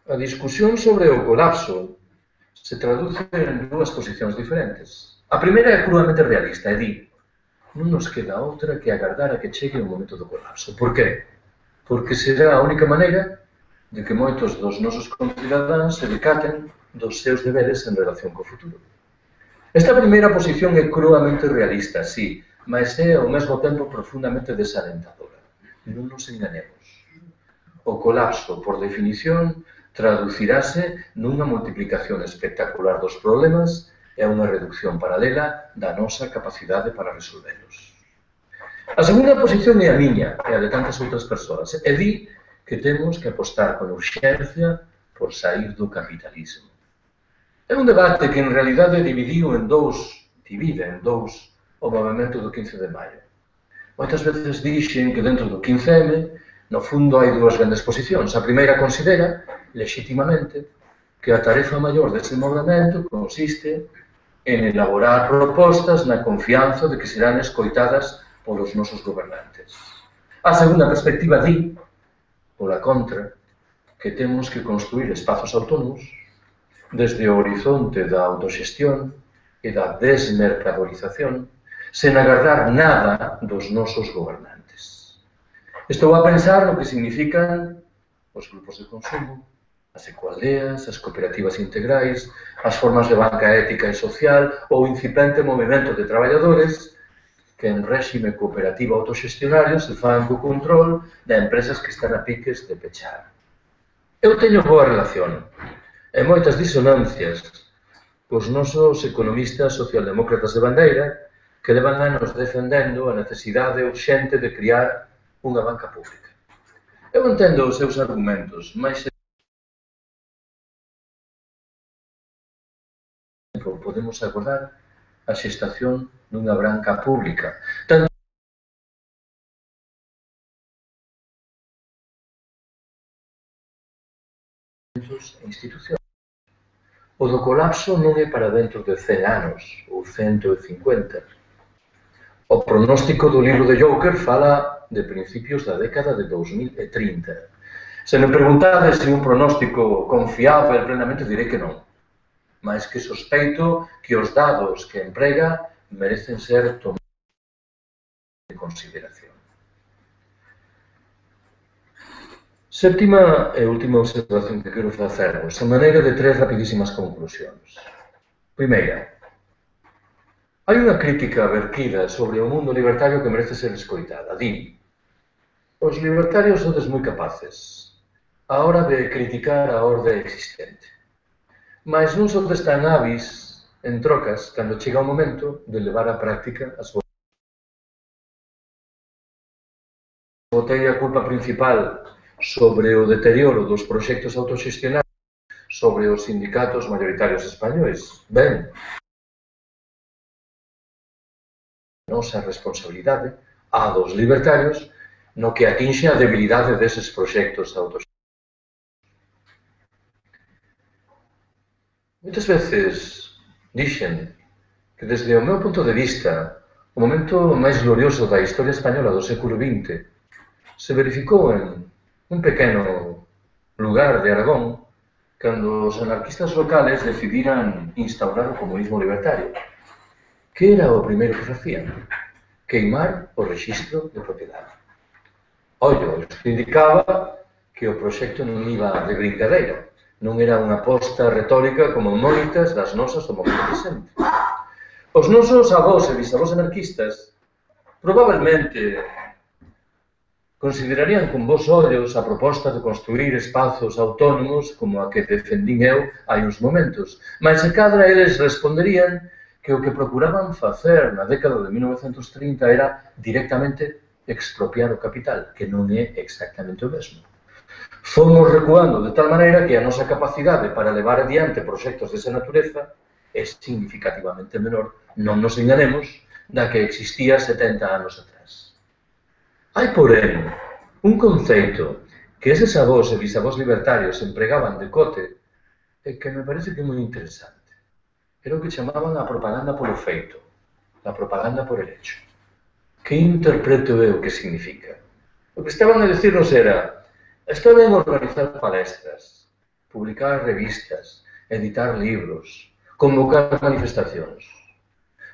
a discusión sobre o colapso se traduce en 2 posicións diferentes. A primeira é crudamente realista e di: non nos queda outra que agardar a que chegue o momento do colapso. Por qué? Porque será a única maneira de que moitos dos nosos concidadáns se decaten dos seus deberes en relación co futuro. Esta primeira posición é crudamente realista, sí, mas é ao mesmo tempo profundamente desalentadora. Non nos enganemos. O colapso, por definición, traducirase nunha multiplicación espectacular dos problemas e unha reducción paralela da nosa capacidade para resolvelos. A segunda posición é a miña e a de tantas outras persoas, e di que temos que apostar con urxencia por sair do capitalismo. É un debate que en realidade divide en dous o movimento do 15 de maio. Moitas veces dixen que dentro do 15M, no fundo hai 2 grandes posicións. A primeira considera, legitimamente, que a tarefa maior deste movimento consiste en elaborar propostas na confianza de que serán escoitadas polos nosos gobernantes. A segunda perspectiva di, pola contra, que temos que construir espazos autónomos desde o horizonte da autoxestión e da desmercadorización sen agardar nada dos nosos gobernantes. Estou a pensar no que significan os grupos de consumo, as ecoaldeas, as cooperativas integrais, as formas de banca ética e social ou o incipiente movimento de traballadores que en réxime cooperativo autoxestionario se fan co control de empresas que están a piques de pechar. Eu teño boa relación e moitas disonancias cos nosos economistas socialdemócratas de bandeira que levan anos defendendo a necesidade urxente de criar unha banca pública. Eu entendo os seus argumentos, mas podemos agardar a xestación dunha banca pública, tanto institucións. O do colapso non é para dentro de 100 anos ou 150. O pronóstico do libro de Joker fala de principios da década de 2030. Se me preguntades se un pronóstico confiável plenamente, direi que non. Mas que sospeito que os dados que emprega merecen ser tomados en consideración. Séptima e última observación que quero facervos, a maneira de 3 rapidísimas conclusións. Primeira, hai unha crítica vertida sobre o mundo libertario que merece ser escoitada. Di, os libertarios sodes moi capaces a hora de criticar a orde existente, mas non sodes tan hábis en trocas cando chega o momento de levar á práctica a súa. Botei a culpa principal sobre o deterioro dos proxectos autoxestionados sobre os sindicatos maioritarios españois. Ben, nosa responsabilidade, a dos libertarios, no que atinxe a debilidade deses proxectos autoxestionados. Moitas veces dixen que desde o meu punto de vista o momento máis glorioso da historia española do século XX se verificou en un pequeno lugar de Aragón cando os anarquistas locales decidiran instaurar o comunismo libertario. Que era o primeiro que facían? Queimar o rexistro de propiedade. Ollo, isto indicaba que o proxecto non iba de brincadeira, non era unha aposta retórica como moitas das nosas do momento presente. Os nosos avós e bisavós anarquistas probablemente considerarían con bons ollos a proposta de construir espazos autónomos como a que defendín eu hai uns momentos, mas se cadra eles responderían que o que procuraban facer na década de 1930 era directamente expropiar o capital, que non é exactamente o mesmo. Fomos recuando de tal maneira que a nosa capacidade para levar adiante proxectos desa natureza é significativamente menor, non nos enganemos, da que existía 70 anos atrás. Hai, porén, un conceito que eses avós e bisavós libertarios empregaban de cote e que me parece que é moi interesante. Era o que chamaban a propaganda polo feito, a propaganda por el hecho. Que interpreto eu que significa? O que estaban a decirnos era: está ben organizar palestras, publicar revistas, editar libros, convocar manifestacións,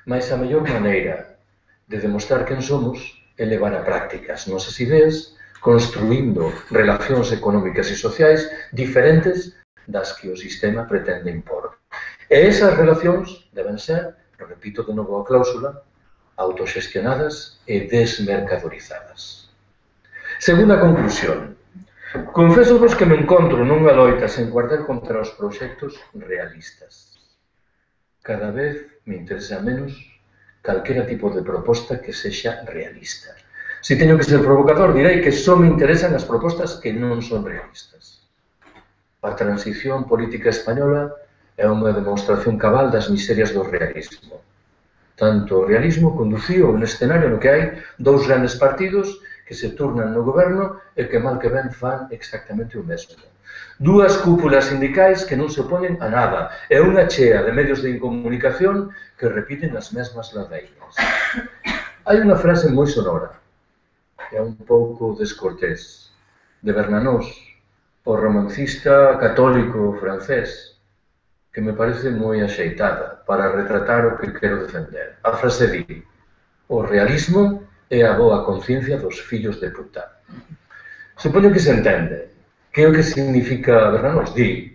mas a mellor maneira de demostrar quen somos é levar a práctica as nosas ideas, construindo relacións económicas e sociais diferentes das que o sistema pretende impor. E esas relacións deben ser, repito de novo a cláusula, autoxestionadas e desmercadorizadas. Segunda conclusión. Confésovos que me encontro nunha loita sen cuartel contra os proxectos realistas. Cada vez me interesa menos calquera tipo de proposta que sexa realista. Se teño que ser provocador, direi que só me interesan as propostas que non son realistas. A transición política española é unha demostración cabal das miserias do realismo. Tanto o realismo conduciu un escenario no que hai dous grandes partidos que se turnan no goberno e que mal que ben fan exactamente o mesmo. Dúas cúpulas sindicais que non se oponen a nada e unha chea de medios de comunicación que repiten as mesmas ladeiras. Hai unha frase moi sonora, que é un pouco descortés, de Bernanos, o romancista católico francés, que me parece moi axeitada para retratar o que quero defender. A frase di: o realismo é a boa conciencia dos fillos de puta. Supoño que se entende. Que é o que significa Bernanos? Di: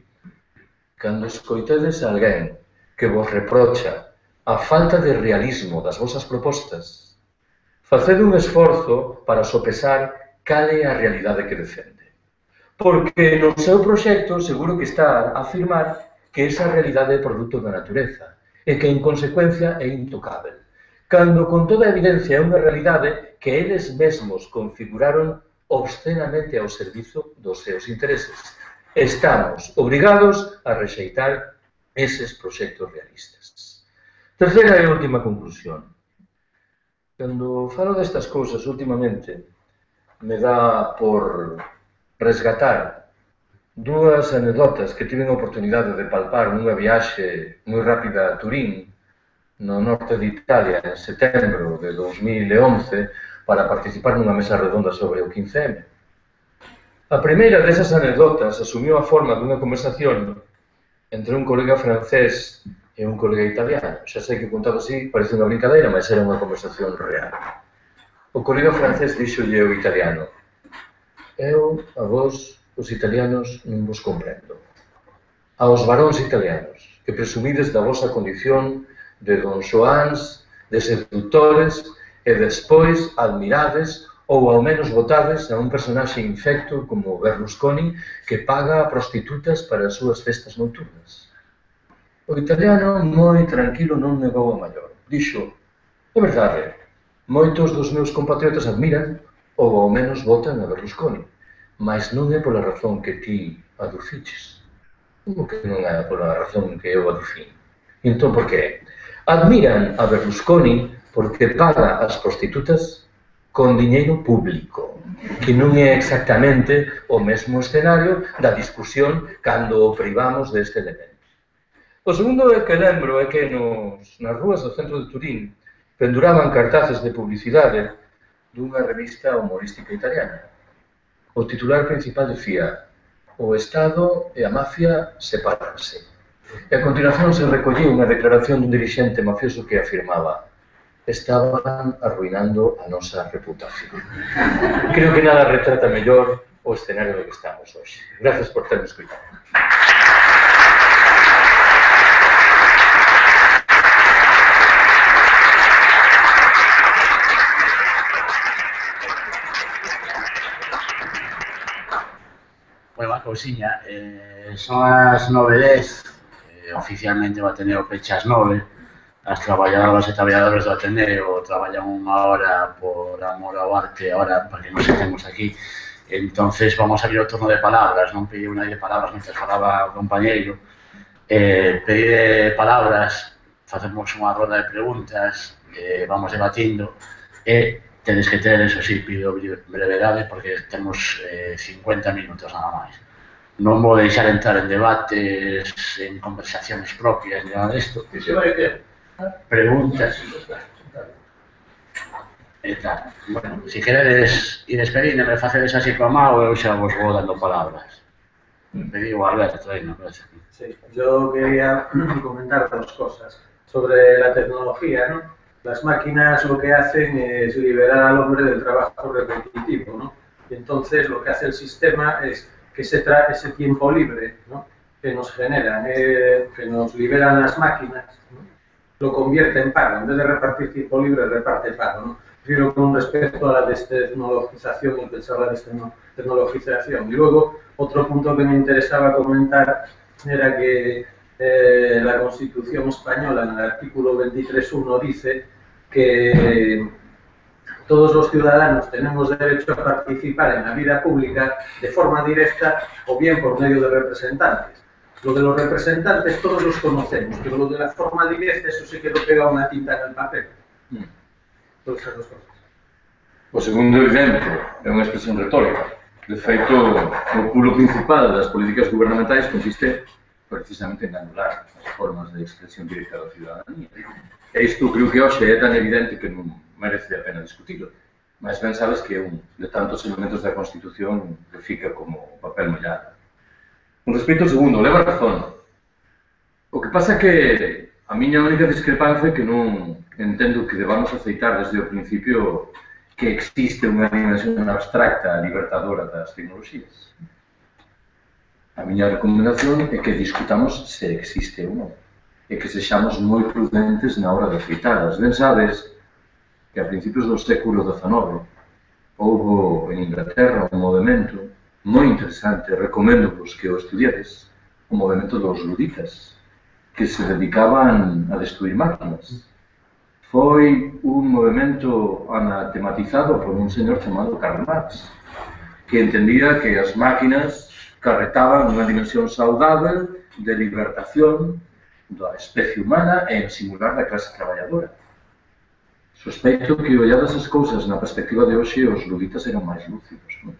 cando escoitedes a alguén que vos reprocha a falta de realismo das vosas propostas, facede un esforzo para sopesar cal é a realidade que defende. porque no seu proxecto seguro que está a afirmar que esa realidade é produto da natureza e que, en consecuencia, é intocável, cando con toda a evidencia é unha realidade que eles mesmos configuraron obscenamente ao servizo dos seus intereses. Estamos obrigados a rexeitar eses proxectos realistas. Terceira e última conclusión. Cando falo destas cousas últimamente, me dá por resgatar dúas anedotas que tiven a oportunidade de palpar nunha viaxe moi rápida a Turín, no norte de Italia, en setembro de 2011, para participar nunha mesa redonda sobre o 15M. A primeira desas anedotas asumiu a forma dunha conversación entre un colega francés e un colega italiano. Xa sei que contado así parece unha brincadeira, mas era unha conversación real. O colega francés díxolle ao italiano: eu, a vos, os italianos, non vos comprendo. Aos varóns italianos, que presumides da vosa condición de Don Xoáns, de seductores, e despois admirades ou ao menos votades a un personaxe infecto como Berlusconi que paga a prostitutas para as súas festas nocturnas. O italiano, moi tranquilo, non negou a maior. Dixo: é verdade, moitos dos meus compatriotas admiran ou ao menos votan a Berlusconi, mas non é pola razón que ti aduciches. Como que non é pola razón que eu aducín? Entón, por que? Admiran a Berlusconi porque paga as prostitutas con diñeiro público, que non é exactamente o mesmo escenario da discusión cando o privamos deste elemento. O segundo que lembro é que nas rúas do centro de Turín penduraban cartazes de publicidade dunha revista humorística italiana. O titular principal dicía: o Estado e a mafia separanse. E a continuación se recolliu unha declaración dun dirixente mafioso que afirmaba: estaban arruinando a nosa reputación. Creo que nada retrata mellor o escenario do que estamos hoxe. Gracias por terme escoitado. Bueno, unha cousiña, son as 9:10, oficialmente o Ateneo pecha as 9, as traballadoras e traballadores do Ateneo traballan unha hora por amor ao arte, ahora para que nos sentemos aquí, entonces vamos a abrir o turno de palabras, non pediu nadie de palabras mientras falaba o compañeiro, pedir palabras, facemos unha roda de preguntas, vamos debatindo, e tedes que ter, eso sí, pido brevedade porque temos 50 minutos nada máis. Non vou deixar entrar en debates, en conversacións propias, ni nada desto. Preguntas. E tal. Bueno, se queredes ir despedíndome, facedes así coa mão, eu xa vos vou dando palabras. Pediu a Alberto, no parece. Sí, yo quería comentar dos cosas sobre la tecnología, ¿no? Las máquinas lo que hacen es liberar al hombre del trabajo repetitivo, ¿no? Y entonces lo que hace el sistema es que ese tiempo libre, ¿no?, que nos generan, que nos liberan las máquinas, ¿no?, lo convierte en pago. En vez de repartir tiempo libre, reparte pago, ¿no? Pero con respecto a la destecnologización, y pensar la destecnologización. Y luego, otro punto que me interesaba comentar era que la Constitución española, en el artículo 23.1, dice que todos los ciudadanos tenemos derecho a participar en la vida pública de forma directa o bien por medio de representantes. Lo de los representantes todos los conocemos, pero lo de la forma directa, eso sí que lo pega una tinta en el papel. Todas esas dos cosas. O segundo exemplo é unha expresión retórica. De feito, o pulo principal das políticas gubernamentais consiste precisamente en anular as formas de expresión directa da ciudadanía. E isto creo que hoxe é tan evidente que non merece a pena discutirlo. Mas ben sabes que é un de tantos elementos da Constitución que fica como papel mollado. Con respecto ao segundo, leva razón. O que pasa é que a miña única discrepancia é que non entendo que debamos aceitar desde o principio que existe unha dimensión abstracta libertadora das tecnoloxías. A miña recomendación é que discutamos se existe ou non, e que sexamos moi prudentes na hora de aceitalas. Ben sabes que a principios do século XIX houbo en Inglaterra un movimento moi interesante. Recomendo vos que o estudiades, o movimento dos luditas, que se dedicaban a destruir máquinas. Foi un movimento anatematizado por un señor chamado Karl Marx, que entendía que as máquinas carretaban unha dimensión saudável de libertación da especie humana e en singular da clase traballadora. Sospeito que, olladas as cousas na perspectiva de hoxe, os luditas eran máis lúcidos, non?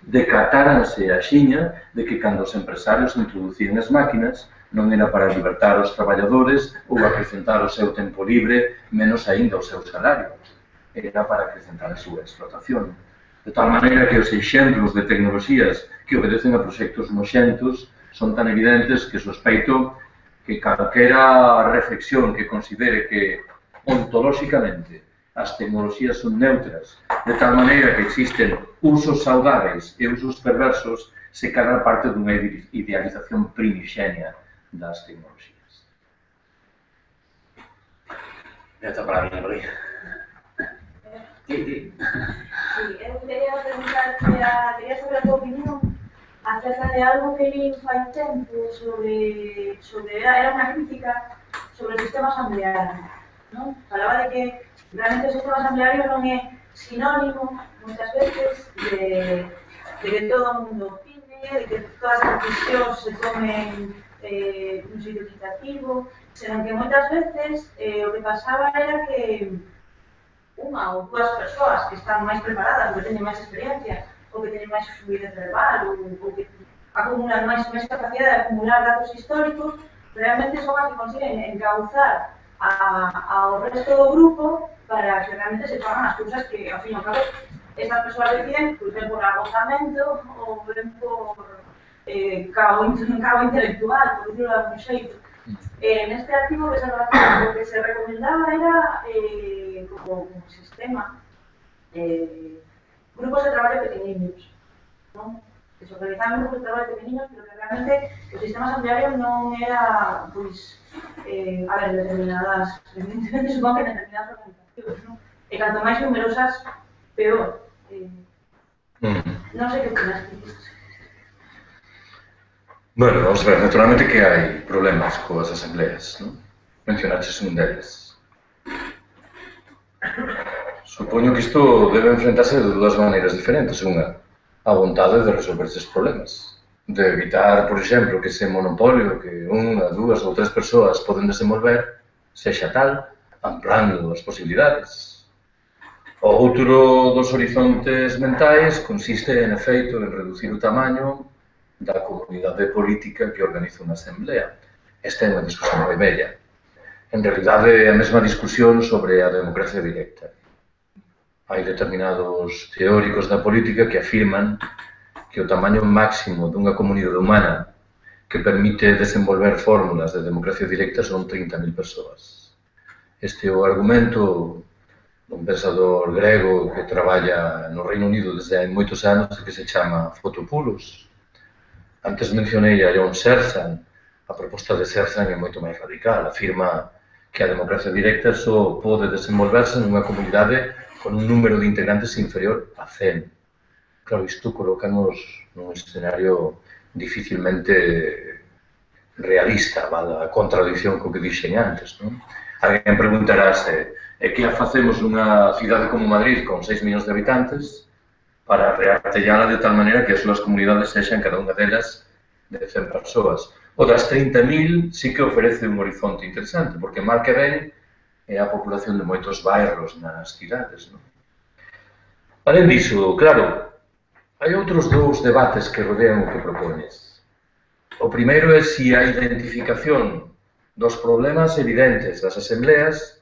Decatáranse a xiña de que cando os empresarios introducían as máquinas non era para libertar os traballadores ou acrecentar o seu tempo libre, menos aínda o seu salario. Era para acrecentar a súa explotación. De tal maneira que os exemplos de tecnoloxías que obedecen a proxectos noxentos son tan evidentes que sospeito que calquera reflexión que considere que ontolóxicamente as tecnoloxías son neutras, de tal maneira que existen usos saudáveis e usos perversos, se cadra parte dunha idealización primixenia das tecnoloxías. Esta para mí, Luis. Sí. Sí, eu quería preguntarte, quería saber a tua opinión acerca de algo que li fai tempo era unha crítica sobre o sistema asambleario, non? Falaba de que realmente o sistema asambleario non é sinónimo, moitas veces, de que todo o mundo opine, de que todas as decisións se tomen un sitio equitativo, senón que moitas veces o que pasaba era que unha ou dúas persoas que están máis preparadas, ou que teñen máis experiencia, ou que teñen máis fluidez verbal, ou que acumulan máis capacidade de acumular datos históricos, realmente son as que consiguen encauzar ao resto do grupo para que realmente se fagan as cousas que, ao fin e ao cabo, estas persoas deciden, pois ben por agotamiento ou ben por cao intelectual, por dicirlo de algún xeito. Neste artigo o que se recomendaba era como sistema grupos de traballo pequeniños, non? Que se organizaban grupos de traballo pequeniños, pero que realmente o sistema asambleario non era, pois, a ver, determinadas, evidentemente supongo que determinadas organizacións, non? E canto máis numerosas, peor. Non sei que opinas disto. Bueno, vamos a ver, naturalmente que hai problemas coas asambleas, non? Mencionaches un deles. Supoño que isto debe enfrentarse de dúas maneiras diferentes. Unha, a vontade de resolver estes problemas. De evitar, por exemplo, que ese monopolio que unha, dúas ou tres persoas poden desenvolver sexa tal, amplando as posibilidades. O outro dos horizontes mentais consiste, en efeito, en reducir o tamaño da comunidade política que organiza unha asamblea. Esta é unha discusión moi bella. En realidade, é a mesma discusión sobre a democracia directa. Hai determinados teóricos da política que afirman que o tamaño máximo dunha comunidade humana que permite desenvolver fórmulas de democracia directa son 30.000 persoas. Este é o argumento dun pensador grego que traballa no Reino Unido desde hai moitos anos e que se chama Fotopoulos. Antes mencionei a John Searson. A proposta de Searson é moito máis radical. Afirma que a democracia directa só pode desenvolverse nunha comunidade con un número de integrantes inferior a 100. Claro, isto colócanos nun escenario dificilmente realista, a contradición co que dixen antes, non? Alguén preguntarase, que facemos nunha cidade como Madrid con 6 millóns de habitantes para reartellala de tal maneira que as súas comunidades sexan cada unha delas de 100 persoas. O das 30.000 sí que ofrece un horizonte interesante, porque marca ben a populación de moitos bairros nas cidades, non? Alén diso, claro, hai outros dous debates que rodean o que propones. O primeiro é se a identificación dos problemas evidentes das asambleas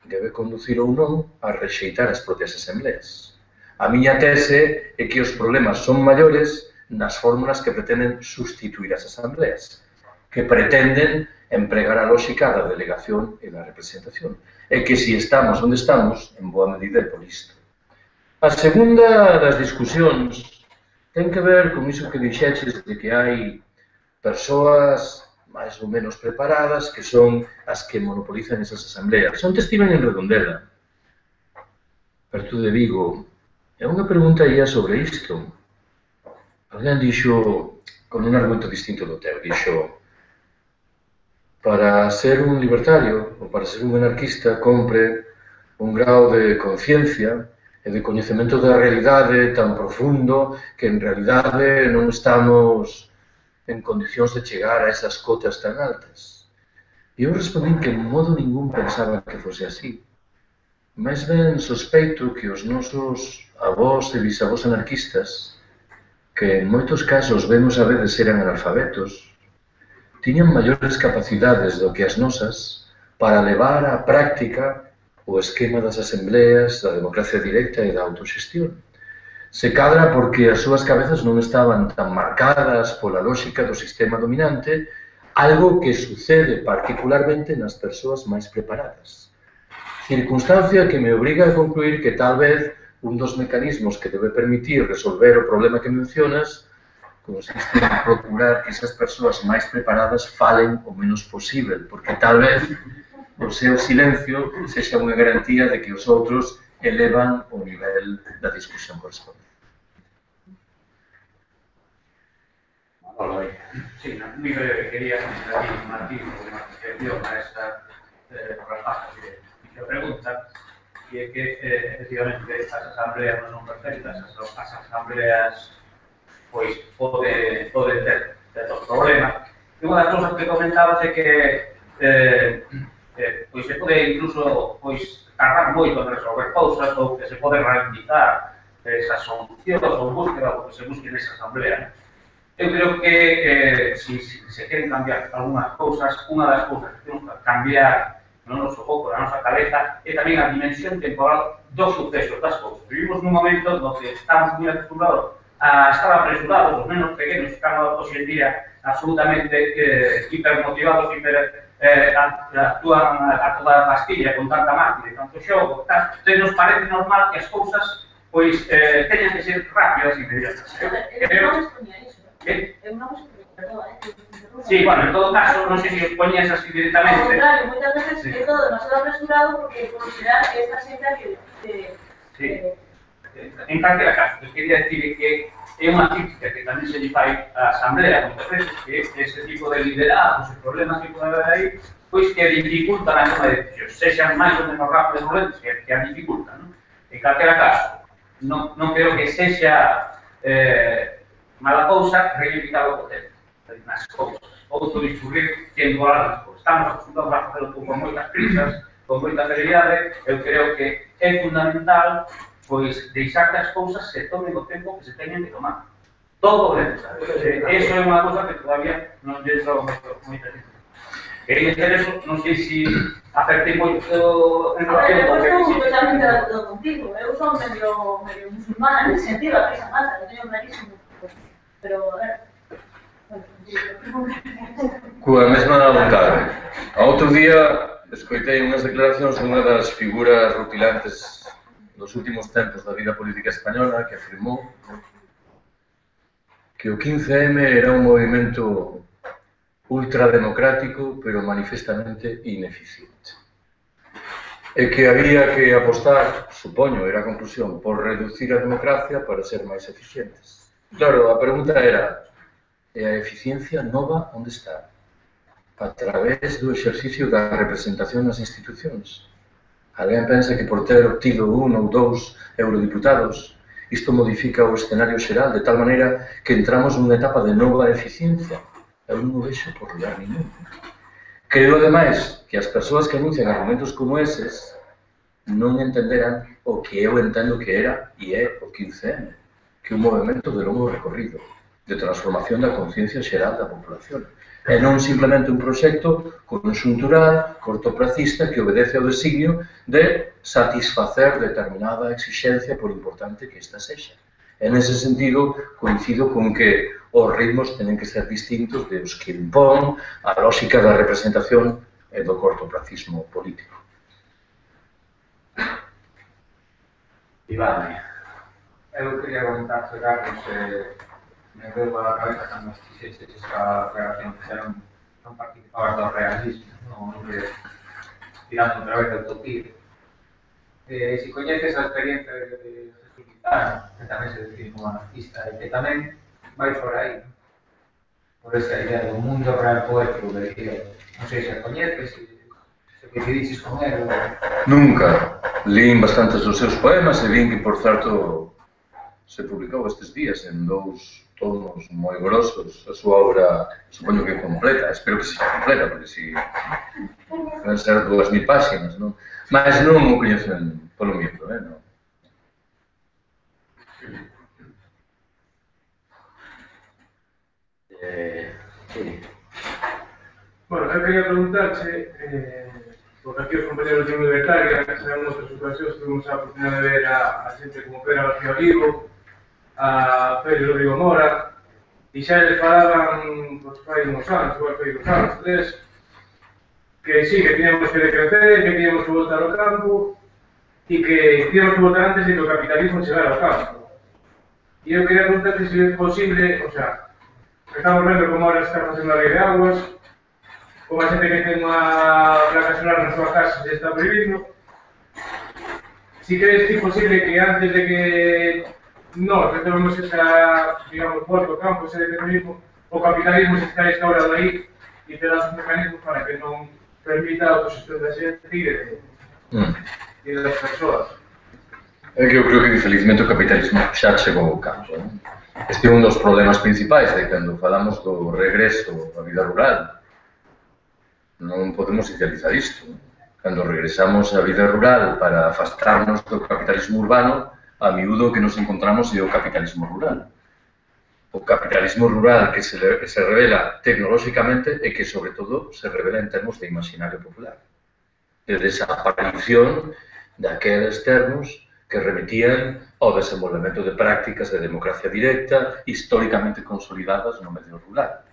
debe conducir ou non a rexeitar as propias asambleas. A miña tese é que os problemas son maiores nas fórmulas que pretenden sustituir as asambleas, que pretenden empregar a lógica da delegación e da representación. E que se estamos onde estamos, en boa medida é por isto. A segunda das discusións ten que ver con iso que dixeches de que hai persoas máis ou menos preparadas que son as que monopolizan esas asambleas. Onte estiven en Redondela, perto de Vigo, e unha pregunta ia sobre isto. alguén dixo, con un argumento distinto do teu, dixo, para ser un libertario ou para ser un anarquista compre un grau de conciencia e de coñecemento da realidade tan profundo que en realidade non estamos en condicións de chegar a esas cotas tan altas. E eu respondín que en modo ningún pensaba que fose así. Mais ben sospeito que os nosos avós e bisavós anarquistas, que en moitos casos vemos a veces eran analfabetos, tiñan maiores capacidades do que as nosas para levar á práctica o esquema das asembleas, da democracia directa e da autoxestión. Se cadra porque as súas cabezas non estaban tan marcadas pola lógica do sistema dominante, algo que sucede particularmente nas persoas máis preparadas. Circunstancia que me obriga a concluir que tal vez un dos mecanismos que debe permitir resolver o problema que mencionas consiste en procurar que esas persoas máis preparadas falen o menos posible, porque tal vez o seu silencio sexa unha garantía de que os outros elevan o nivel da discusión corresponde. Sí, moi breve, quería aquí Martín, unha explicación a esta rapaza que pregunta, e é que, efectivamente, as asambleas non son perfectas, as asambleas pois pode ter certos problemas. E unha das cousas que comentabas é que pois se pode incluso pois tardar moito en resolver cousas ou que se pode ralentizar esas solucións ou búsqueda ou que se busque nesa asamblea. Eu creo que se queren cambiar algunhas cousas, unha das cousas que temos que cambiar no noso foco, na nosa cabeza, é tamén a dimensión temporal dos sucesos das cousas. Vivimos nun momento no que estamos moi acostumbrados a estar apresurados, os menos pequenos están hoxe en día absolutamente hipermotivados, actúan a toda a pastilla con tanta máquina e tanto xogo, entón nos parece normal que as cousas pois teñan que ser rápidas e inmediatas. Eu non exponía iso. Eu non exponía, perdón, Sí, bueno, en todo caso, non sei se os poñías así directamente. Ao contrario, moitas veces é todo demasiado apresurado porque considerar que esta xente Sí. En calquera caso, eu quería decir que é unha crítica que tamén se lle fai á Asamblea, moitas veces, que ese tipo de liderados e problemas que pode haber aí, pois que dificultan a toma de decisións, sexan máis ou menos rápidos ou lentos, que a dificultan, non? En calquera caso, non creo que sexa mala cousa reivindicar o poder nas cousas, outro discurrir que envolar as cousas. Estamos acostumbrados a facelo con moitas prisas, con moita celeridade. Eu creo que é fundamental pois deixar que as cousas se tomen o tempo que se teñen que tomar. Todo o necesario. Eso é unha cousa que todavía non lle dou moita gente. Quería dizer eso, non sei se acertei moito en relación con que eu estou totalmente de acordo contigo. Eu son medio musulmana nesse sentido, a prisa mata, lo teño clarísimo. Pero, a ver... Coa mesma vontade. A outro día escoitei unhas declaracións dunha das figuras rutilantes dos últimos tempos da vida política española que afirmou que o 15M era un movimento ultrademocrático pero manifestamente ineficiente e que había que apostar, supoño, era a conclusión, por reducir a democracia para ser máis eficientes. Claro, a pregunta era, e a eficiencia nova onde está? A través do exercicio da representación nas institucións. Alguén pensa que por ter obtido un ou dous eurodiputados isto modifica o escenario xeral de tal maneira que entramos nunha etapa de nova eficiencia. Eu non o vexo por lugar ningún. Creo, ademais, que as persoas que anuncian argumentos como eses non entenderan o que eu entendo que era e é o 15M, que é un movimento de longo recorrido, de transformación da conciencia xeral da populación. E non simplemente un proxecto conxuntural, cortoplacista, que obedece ao designio de satisfacer determinada exixencia por importante que esta sexa. En ese sentido, coincido con que os ritmos tenen que ser distintos de os que impón a lógica da representación e do cortoplacismo político. Iván. Eu quería comentar, Carlos, me veo a cabeza cando fixeches esta relación que non participabas do realismo, non que tirando outra vez de utopía. Se coñeces a experiencia de Jesús Lizano, que tamén se define como anarquista, e que tamén vai por aí, por esa idea do mundo real poético que dicía. Non sei se a coñeces, se coincidiches con él. Nunca. Lín bastantes dos seus poemas e vin que, por certo, se publicou estes días en 2 tomos moi grosos. A súa obra, supoño que completa, espero que sexa completa, porque si van ser 2000 páxinas, non? Mas non o coñecen polo micro, non? Sí. Bueno, eu quería preguntarche, porque aquí os compañeros de Universitaria, que sabemos que as ocasións tuvimos a oportunidade de ver a xente como Pera García Vigo, a Félix Rodrigo Mora, e xa eles falaban, pois fai uns anos, igual fai 2 anos, 3, que sí, que teníamos que decrecer, que teníamos que voltar ao campo, e que teníamos que voltar antes de que o capitalismo chegara ao campo. E eu queria preguntarte se é posible, o sea, estamos vendo como ahora está facendo a lei de aguas, como a xente que ten unha placa solar na súa casa se está prohibindo. Si crees que é posible que antes de que nós retomemos esa, digamos, volta ao campo, ese determinismo, o capitalismo se está instaurado aí e terá os mecanismos para que non permita a autogestión da xente e das persoas. É que eu creo que, infelizmente, o capitalismo xa chegou ao campo. Este é un dos problemas principais de cando falamos do regreso á vida rural. Non podemos idealizar isto. Cando regresamos á vida rural para afastarnos do capitalismo urbano, a miúdo que nos encontramos é o capitalismo rural. O capitalismo rural que se revela tecnolóxicamente e que, sobre todo, se revela en termos de imaginario popular. De desaparición daqueles termos que remitían ao desenvolvemento de prácticas de democracia directa históricamente consolidadas no medio rural.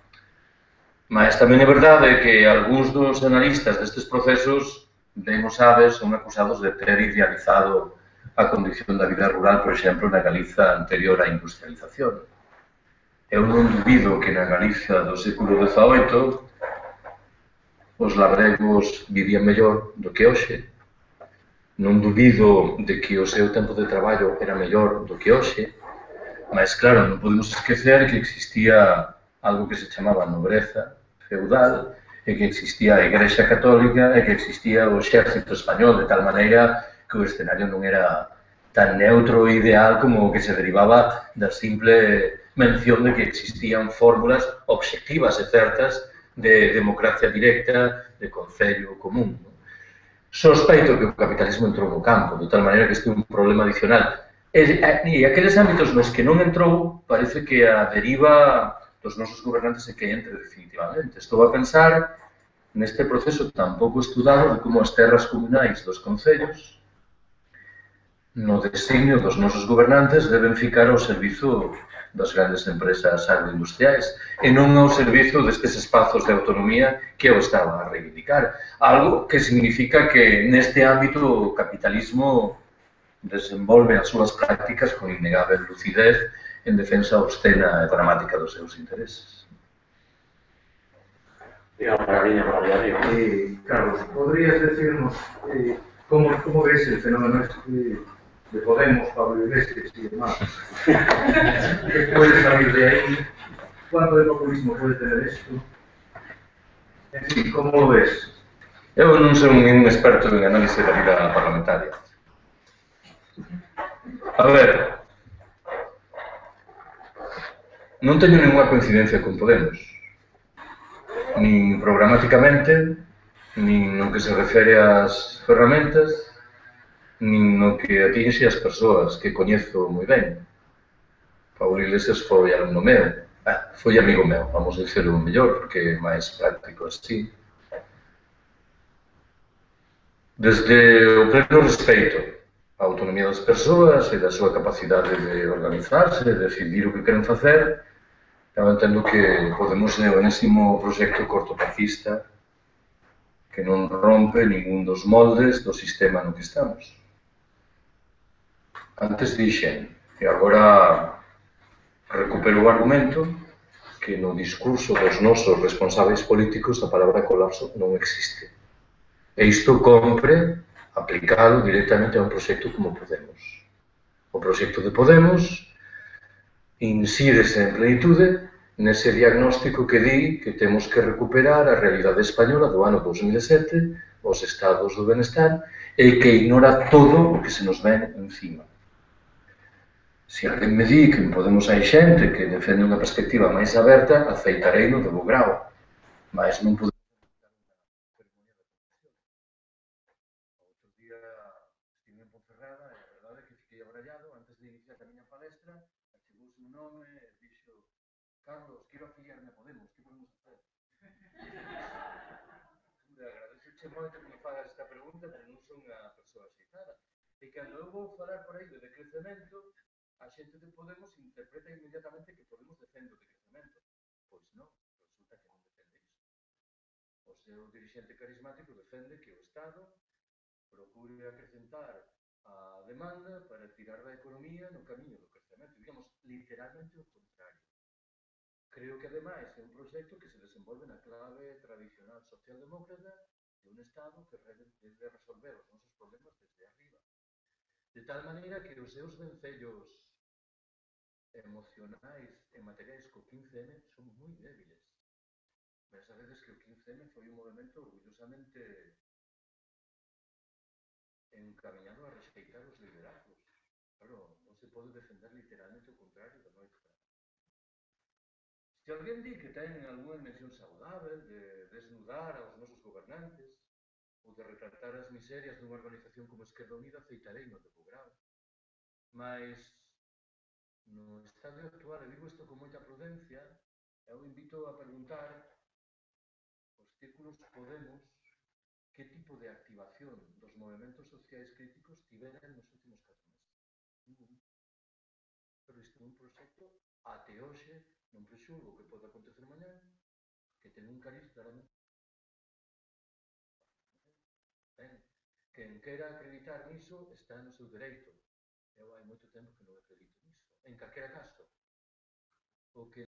Mas tamén é verdade que algúns dos analistas destes procesos, ben o sabes, son acusados de ter idealizado a condición da vida rural, por exemplo, na Galiza anterior á industrialización. Eu non dubido que na Galiza do século XVIII os labregos vivían mellor do que hoxe. Non dubido de que o seu tempo de traballo era mellor do que hoxe, mas, claro, non podemos esquecer que existía algo que se chamaba nobreza feudal e que existía a Igrexa Católica e que existía o exército español, de tal maneira que o escenario non era tan neutro e ideal como o que se derivaba da simple mención de que existían fórmulas obxectivas e certas de democracia directa, de concello común. Sospeito que o capitalismo entrou no campo, de tal maneira que este é un problema adicional. E aqueles ámbitos nos que non entrou, parece que a deriva dos nosos gobernantes é que entre definitivamente. Estou a pensar neste proceso tan pouco estudado de como as terras comunais dos concellos, no deseño dos nosos gobernantes, deben ficar ao servizo das grandes empresas agroindustriais e non ao servizo destes espazos de autonomía que eu estaba a reivindicar. Algo que significa que neste ámbito o capitalismo desenvolve as súas prácticas con innegável lucidez en defensa obscena e dramática dos seus intereses. Carlos, ¿podrías decirnos cómo ves el fenómeno de Podemos, Pablo Iglesias y demás? ¿Qué puede salir de ahí? ¿Cuánto de populismo puede tener esto? En fin, ¿cómo lo ves? Eu non sou un experto en análise da vida parlamentaria. A ver, non teño ninguna coincidencia con Podemos, nin programáticamente, nin no que se refere ás ferramentas, nin no que atinxe as persoas que coñezo moi ben. Pablo Iglesias foi alumno meu, foi amigo meu, vamos dicirlo mellor, porque é máis práctico así. Desde o pleno respeito a autonomía das persoas e da súa capacidade de organizarse, de decidir o que queren facer, eu entendo que Podemos é o enésimo proxecto cortoplacista que non rompe ningún dos moldes do sistema no que estamos. Antes dixen, e agora recupero o argumento, que no discurso dos nosos responsáveis políticos a palabra colapso non existe. E isto compre aplicado directamente a un proxecto como Podemos. O proxecto de Podemos incídese en plenitude nese diagnóstico que di que temos que recuperar a realidade española do ano 2007, os estados do benestar, e que ignora todo o que se nos ven encima. Se alguén me di que en Podemos hai xente que defende unha perspectiva máis aberta, aceitarei no de bo grao, mas non podemos. Outro día estive en Ponferrada e a verdade é que fiquei abrallado antes de iniciar a miña palestra, achegouse un home e dixo: Carlos, quero afiliarme a Podemos, que podemos facer? Agradeço moito que me fagas esta pregunta, pero non son unha persoa xeitada. E cando eu vou falar por aí de decrecemento, a xente de Podemos interpreta inmediatamente que Podemos defende o decrecemento. Pois non, resulta que non defende iso. O seu dirixente carismático defende que o Estado procure acrecentar a demanda para tirar da economía no camiño do crecemento. Digamos, literalmente o contrario. Creo que, ademais, é un proxecto que se desenvolve na clave tradicional socialdemócrata de un Estado que debe resolver os nosos problemas desde arriba. De tal maneira que os seus vencellos emocionais e materiais co 15M son moi débiles. Mas sabedes que o 15M foi un movimento orgullosamente encaminhado a rexeitar os liderazgos. Claro, non se pode defender literalmente o contrario da noite para. Se alguén di que ten algunha dimensión saudável de desnudar aos nosos gobernantes ou de retratar as miserias dunha organización como Esquerda Unida, aceitarei no de bo grao. Mas no estadio actual, e digo isto con moita prudencia, eu invito a preguntar os círculos Podemos que tipo de activación dos movimentos sociais críticos tiveran nos últimos 4 meses. Ningún. Pero isto é un proxecto até hoxe, non prexulgo que pode acontecer mañá, que ten un cariz claramente. Ben, quen quera acreditar niso está no seu dereito. Eu hai moito tempo que non acredito niso. En calquera caso, o que